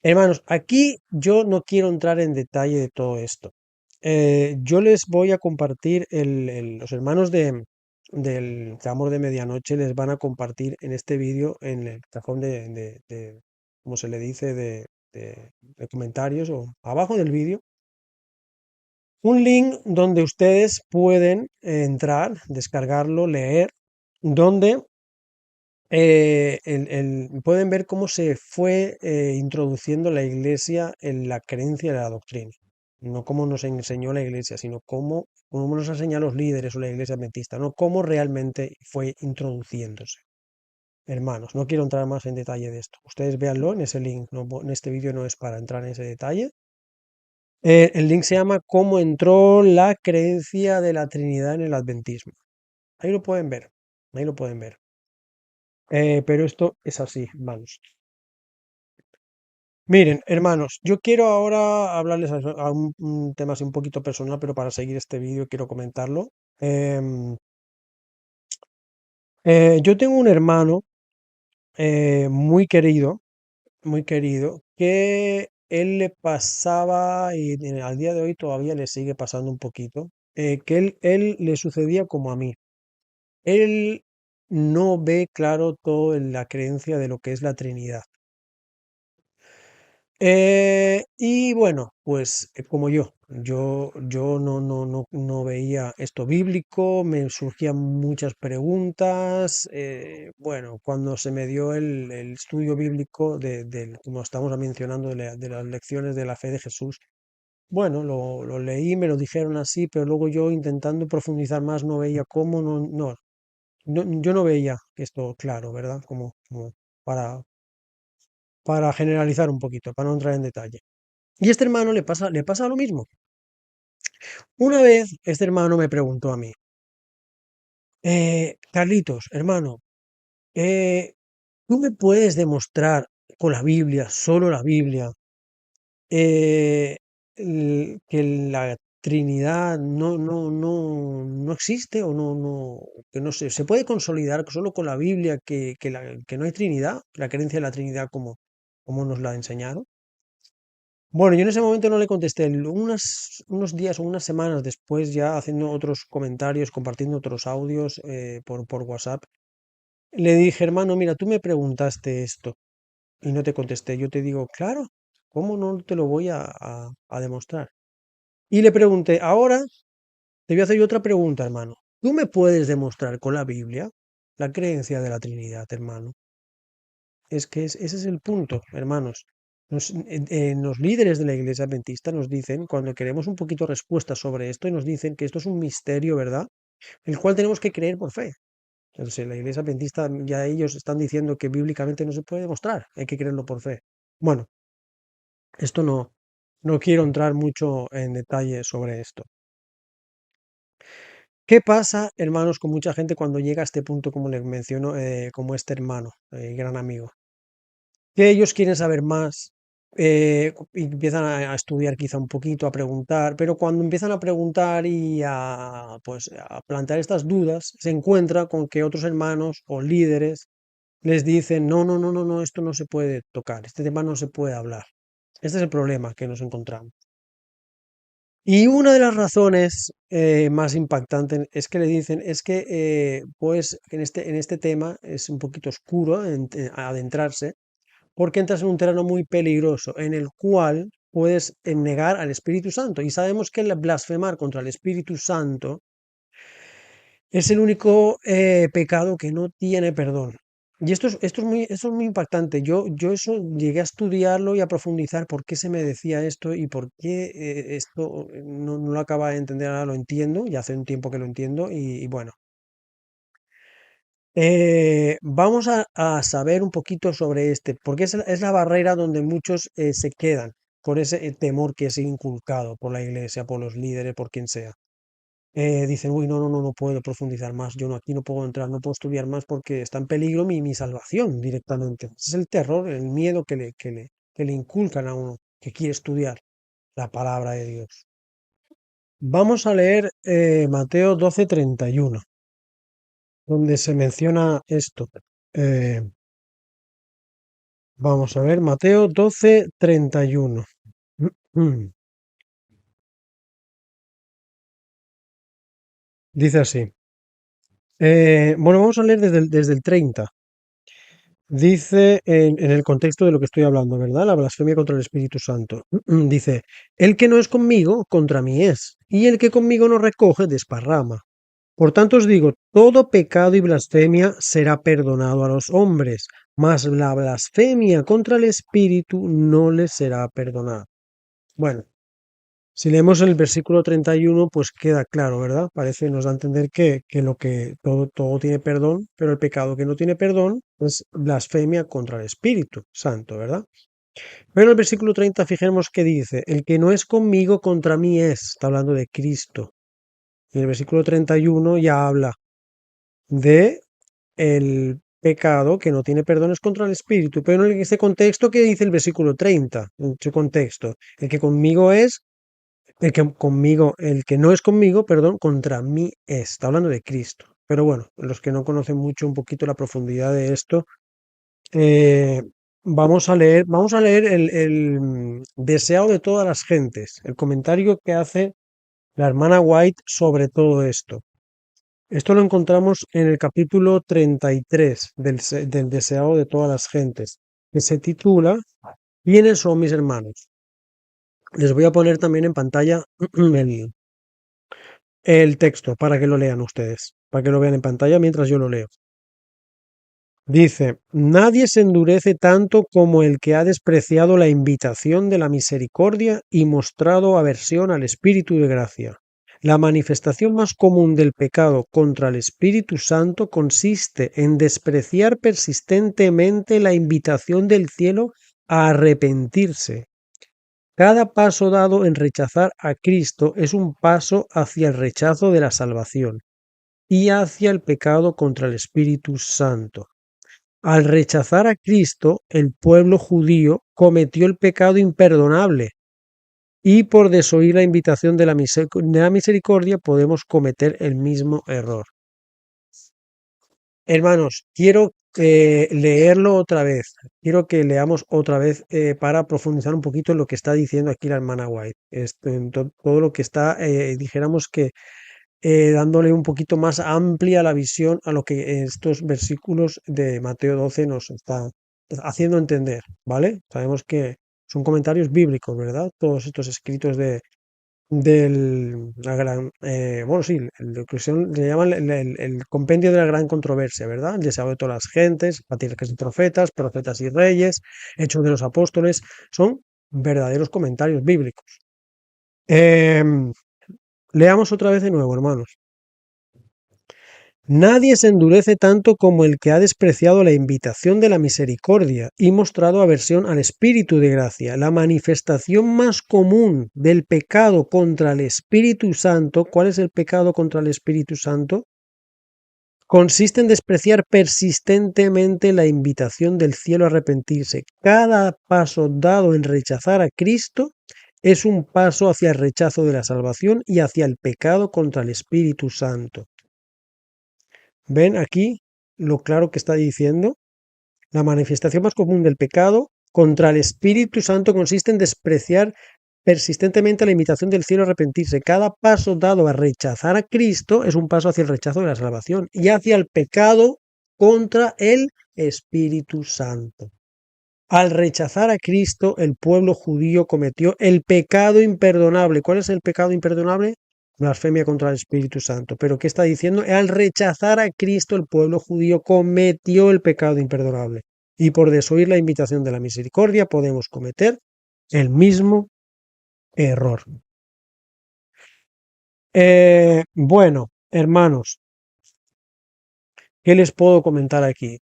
Hermanos, aquí yo no quiero entrar en detalle de todo esto. Yo les voy a compartir, los hermanos del clamor de medianoche les van a compartir en este vídeo, en el cajón ¿cómo se le dice? De comentarios o abajo del vídeo, un link donde ustedes pueden entrar, descargarlo, leer, donde pueden ver cómo se fue introduciendo la iglesia en la creencia de la doctrina. No cómo nos enseñó la iglesia, sino cómo nos enseñan los líderes o la iglesia adventista, no cómo realmente fue introduciéndose. Hermanos, no quiero entrar más en detalle de esto. Ustedes véanlo en ese link. En este vídeo no es para entrar en ese detalle. El link se llama ¿Cómo entró la creencia de la Trinidad en el adventismo? Ahí lo pueden ver. Ahí lo pueden ver. Pero esto es así, vamos. Miren, hermanos, yo quiero ahora hablarles a un tema así un poquito personal, pero para seguir este vídeo quiero comentarlo. Em, yo tengo un hermano muy querido, que él le pasaba, y al día de hoy todavía le sigue pasando un poquito, que él le sucedía como a mí. Él no ve claro todo en la creencia de lo que es la Trinidad. Y bueno, pues como yo no veía esto bíblico, me surgían muchas preguntas. Bueno, cuando se me dio el estudio bíblico como estamos mencionando, de las lecciones de la fe de Jesús, bueno, lo leí, me lo dijeron así, pero luego yo intentando profundizar más no veía cómo, yo no veía esto claro, ¿verdad? Como para, para generalizar un poquito, para no entrar en detalle. Y este hermano le pasa lo mismo. Una vez este hermano me preguntó a mí, Carlitos, hermano, eh, ¿tú me puedes demostrar con la Biblia, solo la Biblia, eh, que la Trinidad no existe o que no se puede consolidar solo con la Biblia que no hay Trinidad, la creencia de la Trinidad como nos la enseñaron? Bueno, yo en ese momento no le contesté. Unos días o unas semanas después, ya haciendo otros comentarios, compartiendo otros audios por WhatsApp, le dije, hermano, mira, tú me preguntaste esto y no te contesté. Yo te digo, claro, ¿cómo no te lo voy a demostrar? Y le pregunté, ahora te voy a hacer yo otra pregunta, hermano. ¿Tú me puedes demostrar con la Biblia la creencia de la Trinidad, hermano? Es que ese es el punto, hermanos. Los líderes de la Iglesia Adventista nos dicen, cuando queremos un poquito respuestas sobre esto, y nos dicen que esto es un misterio, ¿verdad? El cual tenemos que creer por fe. Entonces, la Iglesia Adventista, ya ellos están diciendo que bíblicamente no se puede demostrar, hay que creerlo por fe. Bueno, esto no quiero entrar mucho en detalle sobre esto. ¿Qué pasa, hermanos, con mucha gente cuando llega a este punto, como les menciono, como este hermano, gran amigo? Que ellos quieren saber más, y empiezan a estudiar quizá un poquito, a preguntar, pero cuando empiezan a preguntar y pues, a plantear estas dudas, se encuentra con que otros hermanos o líderes les dicen, no, no, no, no, no, esto no se puede tocar, este tema no se puede hablar. Este es el problema que nos encontramos. Y una de las razones más impactantes es que le dicen, es que pues en este tema es un poquito oscuro adentrarse, porque entras en un terreno muy peligroso en el cual puedes negar al Espíritu Santo. Y sabemos que el blasfemar contra el Espíritu Santo es el único pecado que no tiene perdón. Y esto es muy impactante. Yo eso llegué a estudiarlo y a profundizar por qué se me decía esto y por qué esto no lo acaba de entender. Ahora lo entiendo, ya hace un tiempo que lo entiendo y bueno. Vamos a saber un poquito sobre porque es la barrera donde muchos se quedan por ese temor que es inculcado por la iglesia, por los líderes, por quien sea. Dicen, uy, no, no, no, no puedo profundizar más, yo no, aquí no puedo entrar, no puedo estudiar más porque está en peligro mi salvación directamente. Ese es el terror, el miedo que le inculcan a uno que quiere estudiar la palabra de Dios. Vamos a leer Mateo 12:31, donde se menciona esto. Eh, Vamos a ver, Mateo 12:31. Dice así. Bueno, vamos a leer desde el 30. Dice en el contexto de lo que estoy hablando, ¿verdad? La blasfemia contra el Espíritu Santo. Dice, el que no es conmigo, contra mí es, y el que conmigo no recoge, desparrama. Por tanto os digo, todo pecado y blasfemia será perdonado a los hombres, mas la blasfemia contra el Espíritu no les será perdonada. Bueno, si leemos el versículo 31, pues queda claro, ¿verdad? Parece, nos da a entender que todo tiene perdón, pero el pecado que no tiene perdón es blasfemia contra el Espíritu Santo, ¿verdad? Pero en el versículo 30, fijemos que dice, el que no es conmigo contra mí es, está hablando de Cristo. Y el versículo 31 ya habla de el pecado que no tiene perdón es contra el Espíritu. Pero en ese contexto, ¿qué dice el versículo 30? En ese contexto, el que conmigo es el que no es conmigo, perdón, contra mí es. Está hablando de Cristo. Pero bueno, los que no conocen mucho un poquito la profundidad de esto, eh, vamos a leer el deseado de todas las gentes, el comentario que hace la hermana White sobre todo esto. Esto lo encontramos en el capítulo 33 del deseado de todas las gentes, que se titula ¿Quiénes son mis hermanos? Les voy a poner también en pantalla el texto para que lo lean ustedes, para que lo vean en pantalla mientras yo lo leo. Dice, nadie se endurece tanto como el que ha despreciado la invitación de la misericordia y mostrado aversión al Espíritu de gracia. La manifestación más común del pecado contra el Espíritu Santo consiste en despreciar persistentemente la invitación del cielo a arrepentirse. Cada paso dado en rechazar a Cristo es un paso hacia el rechazo de la salvación y hacia el pecado contra el Espíritu Santo. Al rechazar a Cristo, el pueblo judío cometió el pecado imperdonable y por desoír la invitación de la misericordia podemos cometer el mismo error. Hermanos, quiero leerlo otra vez. Quiero que leamos otra vez para profundizar un poquito en lo que está diciendo aquí la hermana White. En todo lo que está, dijéramos que dándole un poquito más amplia la visión a lo que estos versículos de Mateo 12 nos está haciendo entender, ¿vale? Sabemos que son comentarios bíblicos, ¿verdad? Todos estos escritos bueno, sí, lo que le llaman el compendio de la gran controversia, ¿verdad? El deseo de todas las gentes, patriarcas y profetas y reyes, hechos de los apóstoles, son verdaderos comentarios bíblicos. Leamos otra vez de nuevo, hermanos. Nadie se endurece tanto como el que ha despreciado la invitación de la misericordia y mostrado aversión al Espíritu de gracia. La manifestación más común del pecado contra el Espíritu Santo, ¿cuál es el pecado contra el Espíritu Santo? Consiste en despreciar persistentemente la invitación del cielo a arrepentirse. Cada paso dado en rechazar a Cristo es un paso hacia el rechazo de la salvación y hacia el pecado contra el Espíritu Santo. ¿Ven aquí lo claro que está diciendo? La manifestación más común del pecado contra el Espíritu Santo consiste en despreciar persistentemente la invitación del cielo a arrepentirse. Cada paso dado a rechazar a Cristo es un paso hacia el rechazo de la salvación y hacia el pecado contra el Espíritu Santo. Al rechazar a Cristo, el pueblo judío cometió el pecado imperdonable. ¿Cuál es el pecado imperdonable? Blasfemia contra el Espíritu Santo. ¿Pero qué está diciendo? Al rechazar a Cristo, el pueblo judío cometió el pecado imperdonable. Y por desoír la invitación de la misericordia podemos cometer el mismo error. Bueno, hermanos, ¿qué les puedo comentar aquí?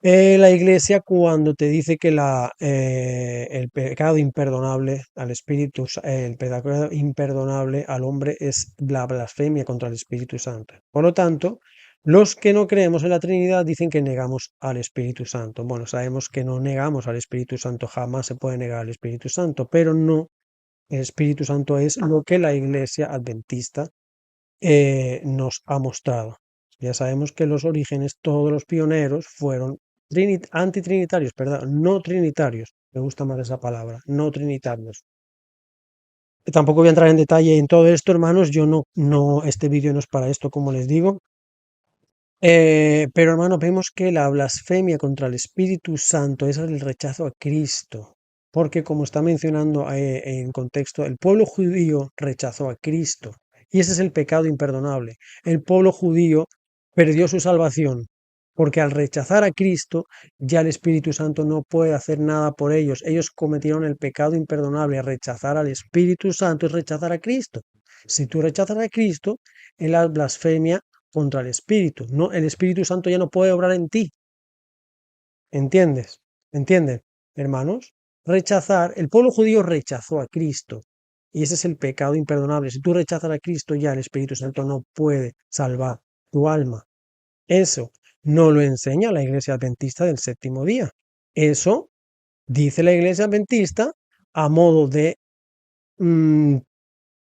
La iglesia cuando te dice que el pecado imperdonable al espíritu, el pecado imperdonable al hombre es la blasfemia contra el Espíritu Santo. Por lo tanto, los que no creemos en la Trinidad dicen que negamos al Espíritu Santo. Bueno, sabemos que no negamos al Espíritu Santo, jamás se puede negar al Espíritu Santo, pero no, el Espíritu Santo es lo que la iglesia adventista nos ha mostrado. Ya sabemos que los orígenes, todos los pioneros fueron antitrinitarios, perdón, no trinitarios. Me gusta más esa palabra, no trinitarios. Tampoco voy a entrar en detalle en todo esto, hermanos. Yo este vídeo no es para esto, como les digo. Pero hermano, vemos que la blasfemia contra el Espíritu Santo es el rechazo a Cristo, porque como está mencionando en contexto, el pueblo judío rechazó a Cristo y ese es el pecado imperdonable. El pueblo judío perdió su salvación, porque al rechazar a Cristo ya el Espíritu Santo no puede hacer nada por ellos. Ellos cometieron el pecado imperdonable. Rechazar al Espíritu Santo es rechazar a Cristo. Si tú rechazas a Cristo, es la blasfemia contra el Espíritu. No, el Espíritu Santo ya no puede obrar en ti. ¿Entiendes? ¿Entienden, hermanos? El pueblo judío rechazó a Cristo. Y ese es el pecado imperdonable. Si tú rechazas a Cristo, ya el Espíritu Santo no puede salvar tu alma. Eso no lo enseña la Iglesia Adventista del séptimo día. Eso dice la Iglesia Adventista a modo de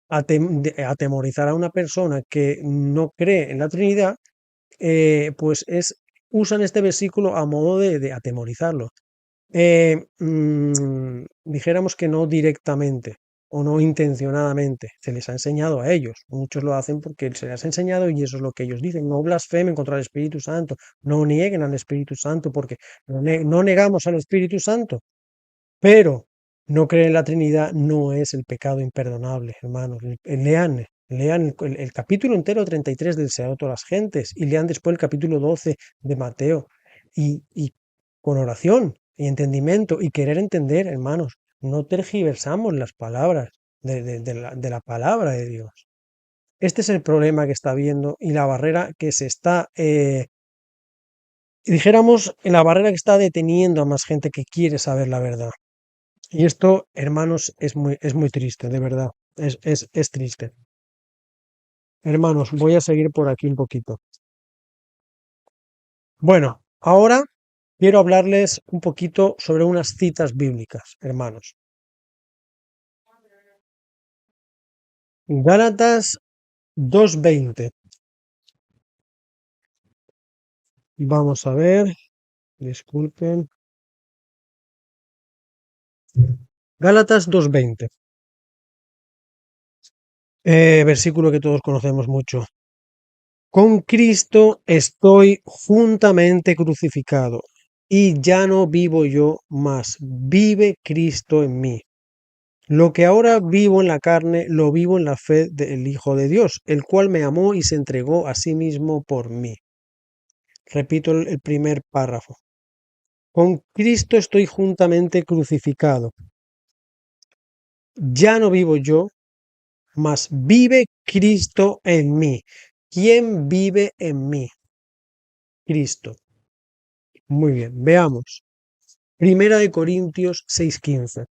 atemorizar a una persona que no cree en la Trinidad, pues usan este versículo a modo de atemorizarlo. Dijéramos que no directamente o no intencionadamente, se les ha enseñado a ellos. Muchos lo hacen porque se les ha enseñado y eso es lo que ellos dicen. No blasfemen contra el Espíritu Santo, no nieguen al Espíritu Santo porque no negamos al Espíritu Santo, pero no creer en la Trinidad no es el pecado imperdonable, hermanos. Lean el capítulo entero 33 del Senado de todas las gentes y lean después el capítulo 12 de Mateo y con oración y entendimiento y querer entender, hermanos, no tergiversamos las palabras de la palabra de Dios. Este es el problema que está habiendo y la barrera que se está, dijéramos, la barrera que está deteniendo a más gente que quiere saber la verdad. Y esto, hermanos, es muy triste, de verdad. Es triste. Hermanos, voy a seguir por aquí un poquito. Bueno, ahora quiero hablarles un poquito sobre unas citas bíblicas, hermanos. Gálatas 2:20. Vamos a ver, disculpen. Gálatas 2:20. Versículo que todos conocemos mucho. Con Cristo estoy juntamente crucificado, y ya no vivo yo, mas vive Cristo en mí. Lo que ahora vivo en la carne, lo vivo en la fe del Hijo de Dios, el cual me amó y se entregó a sí mismo por mí. Repito el primer párrafo. Con Cristo estoy juntamente crucificado. Ya no vivo yo, mas vive Cristo en mí. ¿Quién vive en mí? Cristo. Muy bien, veamos. Primera de Corintios 6:15.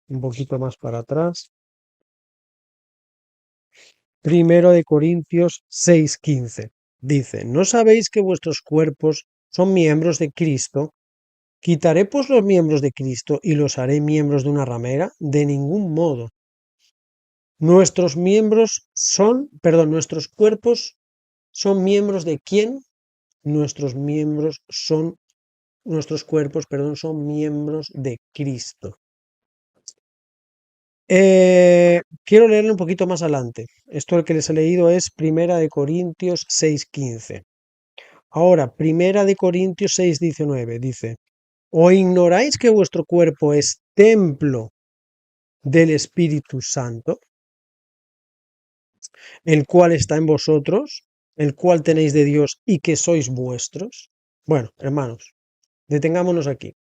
Un poquito más para atrás. Primero de Corintios 6:15. Dice, ¿no sabéis que vuestros cuerpos son miembros de Cristo? ¿Quitaré pues los miembros de Cristo y los haré miembros de una ramera? De ningún modo. Nuestros cuerpos son miembros de quién? Nuestros cuerpos, perdón, son miembros de Cristo. Quiero leerlo un poquito más adelante. Esto que les he leído es Primera de Corintios 6:15. Ahora, Primera de Corintios 6:19 dice, ¿o ignoráis que vuestro cuerpo es templo del Espíritu Santo, el cual está en vosotros, el cual tenéis de Dios y que sois vuestros? Bueno, hermanos, detengámonos aquí.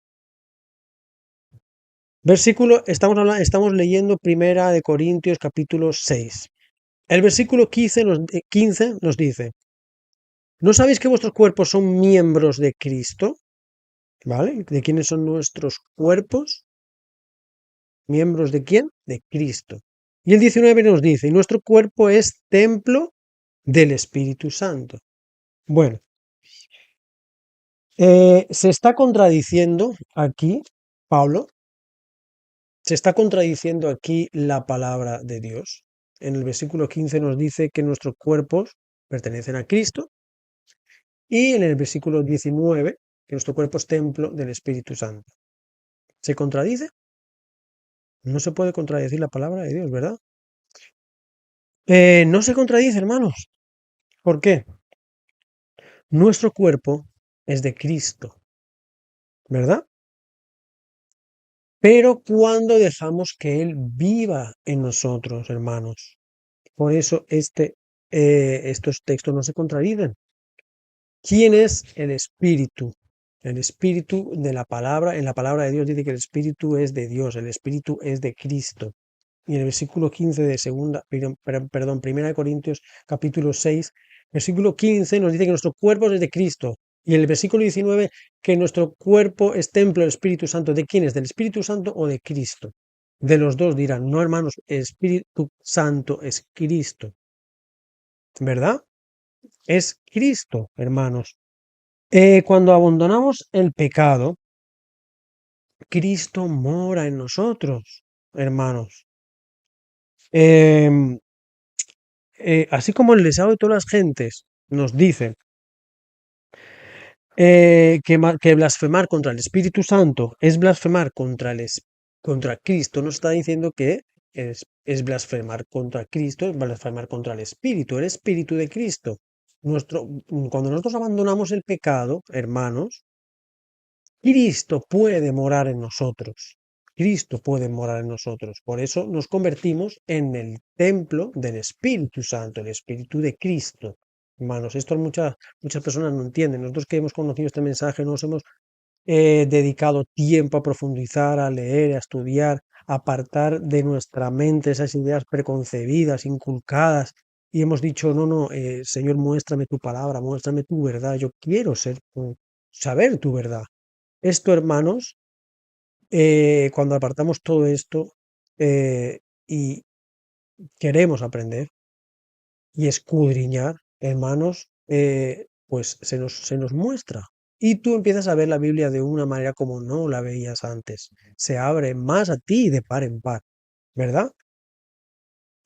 Estamos leyendo Primera de Corintios capítulo 6. El versículo 15 nos dice, ¿no sabéis que vuestros cuerpos son miembros de Cristo? ¿Vale? ¿De quiénes son nuestros cuerpos? ¿Miembros de quién? De Cristo. Y el 19 nos dice, y nuestro cuerpo es templo del Espíritu Santo. Bueno, se está contradiciendo aquí, Pablo, se está contradiciendo aquí la palabra de Dios. En el versículo 15 nos dice que nuestros cuerpos pertenecen a Cristo Y en el versículo 19, que nuestro cuerpo es templo del Espíritu Santo. ¿Se contradice? No se puede contradecir la palabra de Dios, ¿verdad? No se contradice, hermanos. ¿Por qué? Nuestro cuerpo es de Cristo, ¿verdad? Pero cuando dejamos que Él viva en nosotros, hermanos. Por eso estos textos no se contradicen. ¿Quién es el Espíritu? El Espíritu de la palabra, en la palabra de Dios dice que el Espíritu es de Dios, el Espíritu es de Cristo. Y en el versículo 15 de Primera de Corintios, capítulo 6, versículo 15 nos dice que nuestro cuerpo es de Cristo. Y en el versículo 19, que nuestro cuerpo es templo del Espíritu Santo. ¿De quién es? ¿Del Espíritu Santo o de Cristo? De los dos dirán, no hermanos, el Espíritu Santo es Cristo, ¿verdad? Es Cristo, hermanos. Cuando abandonamos el pecado, Cristo mora en nosotros, hermanos. Em, así como el deseo de todas las gentes nos dice que blasfemar contra el Espíritu Santo es blasfemar contra Cristo, nos está diciendo que es blasfemar contra Cristo, es blasfemar contra el Espíritu de Cristo. Cuando nosotros abandonamos el pecado, hermanos, Cristo puede morar en nosotros. Cristo puede morar en nosotros. Por eso nos convertimos en el templo del Espíritu Santo, el Espíritu de Cristo. Hermanos, esto muchas personas no entienden. Nosotros que hemos conocido este mensaje nos hemos dedicado tiempo a profundizar, a leer, a estudiar, a apartar de nuestra mente esas ideas preconcebidas, inculcadas, y hemos dicho, no, Señor, muéstrame tu palabra, muéstrame tu verdad, yo quiero saber tu verdad. Esto, hermanos, cuando apartamos todo esto y queremos aprender y escudriñar, hermanos, pues se nos muestra. Y tú empiezas a ver la Biblia de una manera como no la veías antes. Se abre más a ti de par en par, ¿verdad?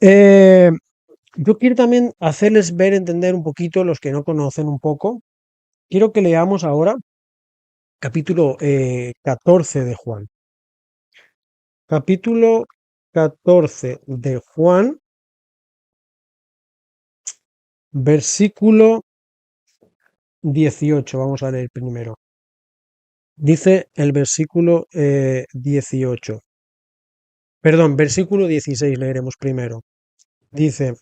Eh, yo quiero también hacerles ver, entender un poquito, los que no conocen un poco. Quiero que leamos ahora capítulo 14 de Juan. Capítulo 14 de Juan, versículo 18. Vamos a leer primero. Dice el versículo 18. Perdón, versículo 16 leeremos primero. Dice,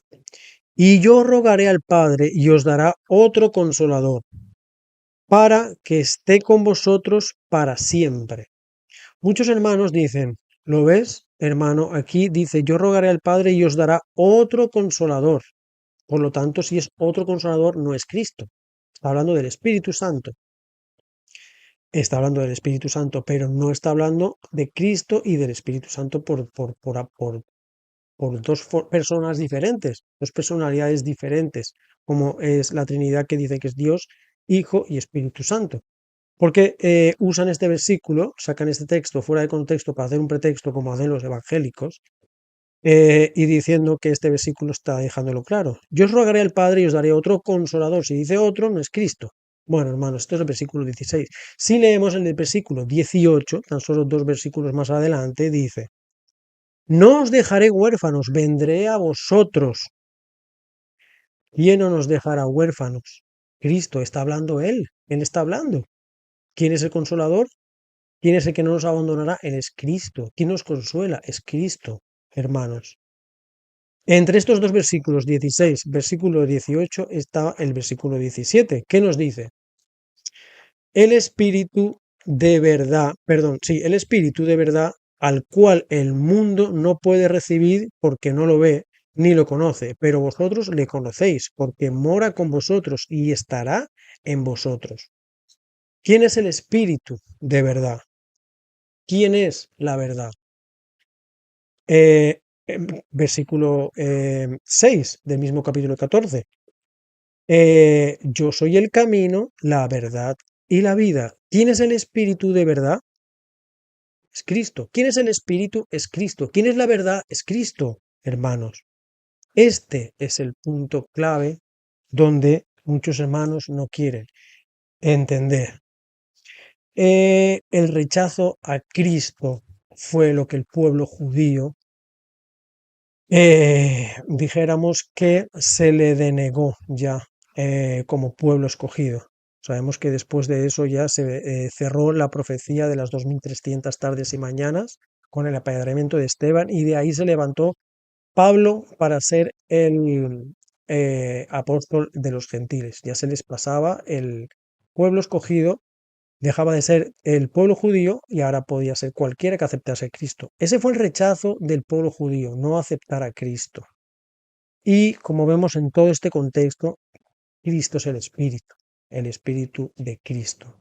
y yo rogaré al Padre y os dará otro consolador, para que esté con vosotros para siempre. Muchos hermanos dicen, ¿lo ves, hermano? Aquí dice, yo rogaré al Padre y os dará otro consolador. Por lo tanto, si es otro consolador, no es Cristo. Está hablando del Espíritu Santo. Está hablando del Espíritu Santo, pero no está hablando de Cristo y del Espíritu Santo por dos personas diferentes, dos personalidades diferentes, como es la Trinidad que dice que es Dios, Hijo y Espíritu Santo. Porque usan este versículo, sacan este texto fuera de contexto para hacer un pretexto como hacen los evangélicos, y diciendo que este versículo está dejándolo claro. Yo os rogaré al Padre y os daré otro consolador. Si dice otro, no es Cristo. Bueno, hermanos, esto es el versículo 16. Si leemos el versículo 18, tan solo dos versículos más adelante, dice, no os dejaré huérfanos, vendré a vosotros. ¿Quién no nos dejará huérfanos? Cristo, está hablando Él está hablando. ¿Quién es el consolador? ¿Quién es el que no nos abandonará? Él es Cristo. ¿Quién nos consuela? Es Cristo, hermanos. Entre estos dos versículos 16, versículo 18, está el versículo 17. ¿Qué nos dice? El Espíritu de verdad, perdón, sí, el Espíritu de verdad al cual el mundo no puede recibir porque no lo ve ni lo conoce, pero vosotros le conocéis porque mora con vosotros y estará en vosotros. ¿Quién es el Espíritu de verdad? ¿Quién es la verdad? Versículo 6 del mismo capítulo 14. Yo soy el camino, la verdad y la vida. ¿Quién es el Espíritu de verdad? Es Cristo. ¿Quién es el Espíritu? Es Cristo. ¿Quién es la verdad? Es Cristo, hermanos. Este es el punto clave donde muchos hermanos no quieren. entender. El rechazo a Cristo fue lo que el pueblo judío, dijéramos que se le denegó ya como pueblo escogido. Sabemos que después de eso ya se cerró la profecía de las 2300 tardes y mañanas con el apedreamiento de Esteban, y de ahí se levantó Pablo para ser el apóstol de los gentiles. Ya se les pasaba el pueblo escogido, dejaba de ser el pueblo judío y ahora podía ser cualquiera que aceptase a Cristo. Ese fue el rechazo del pueblo judío, no aceptar a Cristo. Y como vemos en todo este contexto, Cristo es el Espíritu de Cristo.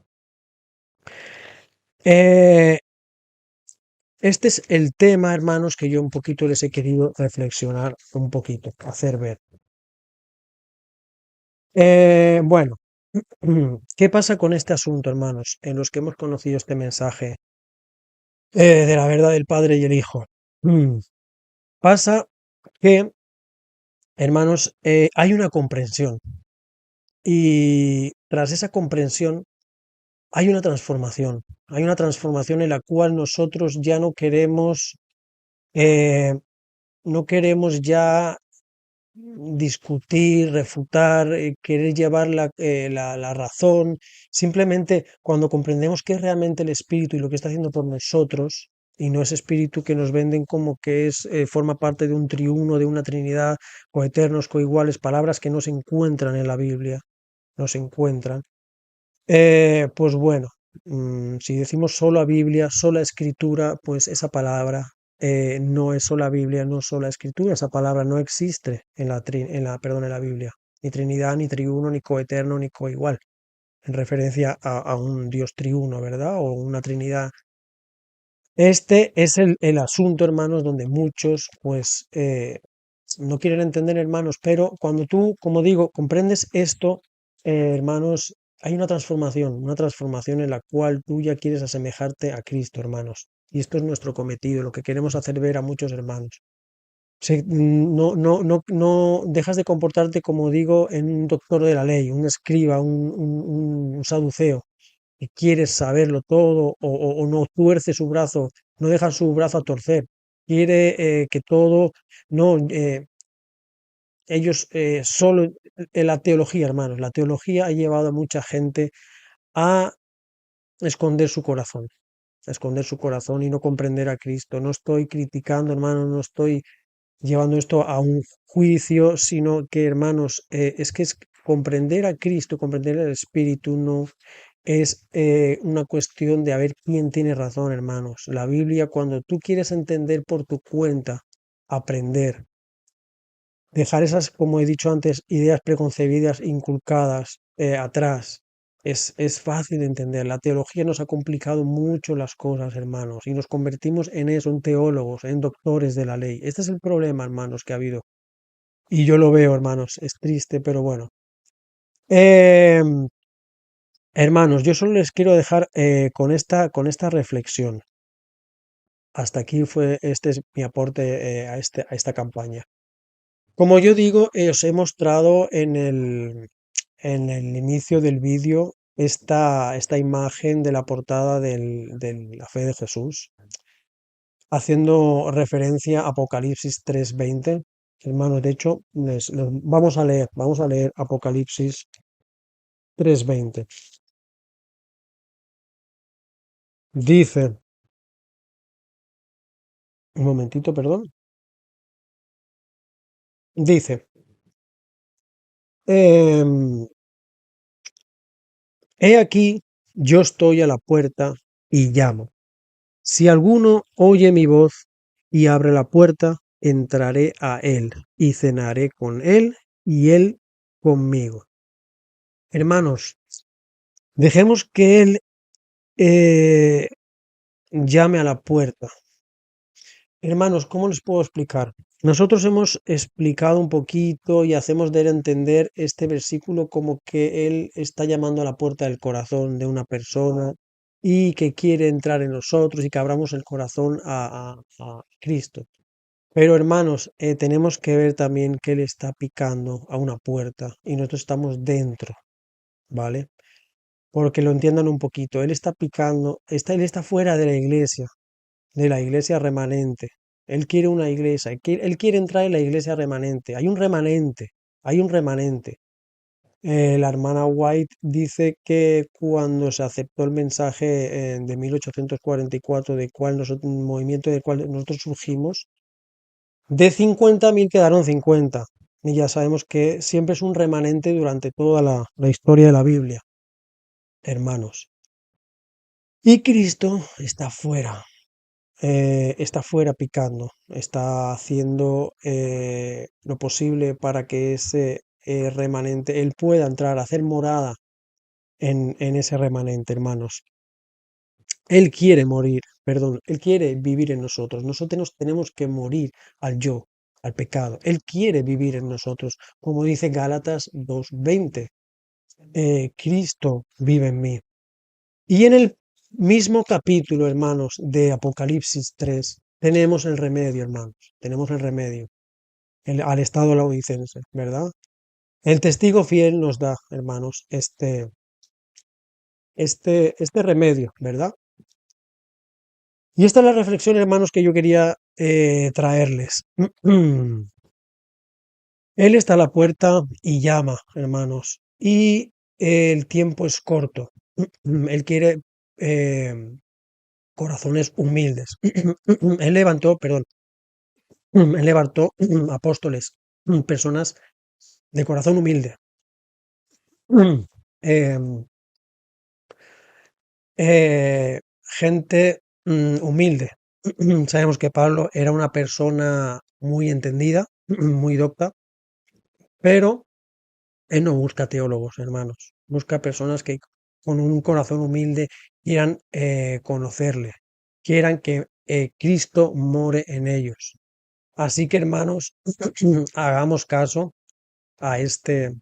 Este es el tema, hermanos, que yo un poquito les he querido reflexionar un poquito, hacer ver. Bueno, ¿qué pasa con este asunto, hermanos, en los que hemos conocido este mensaje de la verdad del Padre y el Hijo? Pasa que, hermanos, hay una comprensión, y tras esa comprensión hay una transformación en la cual nosotros ya eh, no queremos ya discutir, refutar, querer llevar la razón. Simplemente cuando comprendemos que es realmente el Espíritu y lo que está haciendo por nosotros, y no ese Espíritu que nos venden como que forma parte de un triuno, de una Trinidad, coeternos, coiguales, palabras que no se encuentran en la Biblia, no se encuentran. Pues bueno, si decimos sola Biblia, sola Escritura, pues esa palabra no es sola Biblia, no sola Escritura, esa palabra no existe en la Biblia, ni Trinidad, ni triuno, ni coeterno, ni coigual, en referencia a un Dios triuno, ¿verdad? O una Trinidad. Este es el asunto, hermanos, donde muchos, pues, no quieren entender, hermanos, pero cuando tú, como digo, comprendes esto, hermanos, hay una transformación en la cual tú ya quieres asemejarte a Cristo, hermanos. Y esto es nuestro cometido, lo que queremos hacer ver a muchos hermanos. No dejas de comportarte, como digo, en un doctor de la ley, un escriba, un saduceo, que quiere saberlo todo, o no tuerce su brazo, no deja su brazo a torcer, quiere que todo, no, ellos solo, la teología, hermanos, la teología ha llevado a mucha gente a esconder su corazón, a esconder su corazón y no comprender a Cristo. No estoy criticando, hermanos, no estoy llevando esto a un juicio, sino que, hermanos, es comprender a Cristo, comprender el Espíritu, no es una cuestión de a ver quién tiene razón, hermanos. La Biblia, cuando tú quieres entender por tu cuenta, aprender, dejar esas, como he dicho antes, ideas preconcebidas, inculcadas atrás, es fácil de entender. La teología nos ha complicado mucho las cosas, hermanos, y nos convertimos en eso, en teólogos, en doctores de la ley. Este es el problema, hermanos, que ha habido. Y yo lo veo, hermanos, es triste, pero bueno. Em, Hermanos, yo solo les quiero dejar con esta reflexión. Hasta aquí este es mi aporte a esta campaña. Como yo digo, os he mostrado en el inicio del vídeo esta imagen de la portada de la fe de Jesús, haciendo referencia a Apocalipsis 3:20. Hermanos, de hecho, vamos a leer Apocalipsis 3:20. Dice, un momentito, perdón. Dice, em, he aquí, yo estoy a la puerta y llamo. Si alguno oye mi voz y abre la puerta, entraré a él y cenaré con él y él conmigo. Hermanos, dejemos que él eh, llame a la puerta. Hermanos, ¿cómo les puedo explicar? Nosotros hemos explicado un poquito y hacemos de él entender este versículo como que él está llamando a la puerta del corazón de una persona y que quiere entrar en nosotros y que abramos el corazón a Cristo. Pero hermanos, tenemos que ver también que él está picando a una puerta y nosotros estamos dentro, ¿vale? porque lo entiendan un poquito. Él está picando, él está fuera de la iglesia remanente. Él quiere una iglesia, él quiere entrar en la iglesia remanente. Hay un remanente, hay un remanente. La hermana White dice que cuando se aceptó el mensaje de 1844, un movimiento del cual nosotros surgimos, de 50.000 quedaron 50. Y ya sabemos que siempre es un remanente durante toda la historia de la Biblia, hermanos. Y Cristo está fuera picando, está haciendo lo posible para que ese remanente, Él pueda entrar, hacer morada en ese remanente, hermanos. Él quiere morir, perdón, Él quiere vivir en nosotros. Nosotros tenemos que morir al yo, al pecado. Él quiere vivir en nosotros, como dice Gálatas 2:20. Cristo vive en mí. Y en el mismo capítulo, hermanos, de Apocalipsis 3, tenemos el remedio, hermanos. Tenemos el remedio al estado laodicense, ¿verdad? El testigo fiel nos da, hermanos, este remedio, ¿verdad? Y esta es la reflexión, hermanos, que yo quería traerles. Él está a la puerta y llama, hermanos, y el tiempo es corto. Él quiere corazones humildes. Él levantó apóstoles, personas de corazón humilde. Em, Gente humilde. Sabemos que Pablo era una persona muy entendida, muy docta, pero él no busca teólogos, hermanos. Busca personas que con un corazón humilde quieran conocerle, quieran que Cristo more en ellos. Así que, hermanos, hagamos caso a este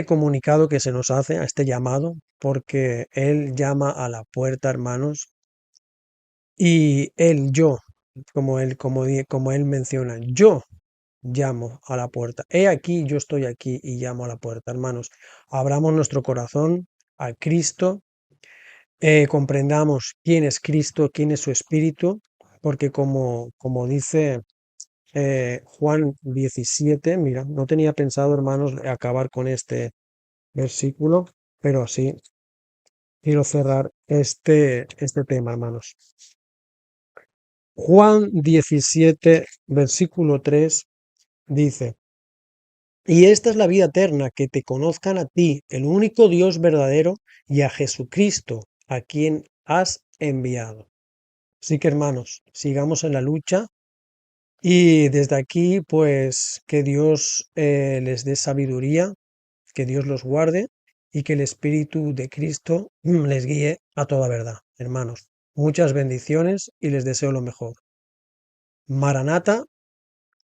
comunicado que se nos hace, a este llamado, porque Él llama a la puerta, hermanos, y yo, como él menciona, yo llamo a la puerta. He aquí, yo estoy aquí y llamo a la puerta, hermanos. Abramos nuestro corazón a Cristo, comprendamos quién es Cristo, quién es su Espíritu, porque como dice Juan 17, mira, no tenía pensado, hermanos, acabar con este versículo, pero sí quiero cerrar este tema, hermanos. Juan 17, versículo 3 dice: Y esta es la vida eterna, que te conozcan a ti, el único Dios verdadero, y a Jesucristo, a quien has enviado. Así que, hermanos, sigamos en la lucha y desde aquí, pues, que Dios les dé sabiduría, que Dios los guarde y que el Espíritu de Cristo les guíe a toda verdad, hermanos. Muchas bendiciones y les deseo lo mejor. Maranata,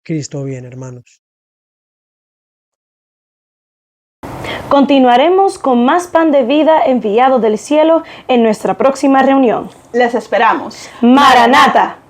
Cristo viene, hermanos. Continuaremos con más pan de vida enviado del cielo en nuestra próxima reunión. Les esperamos. Maranata.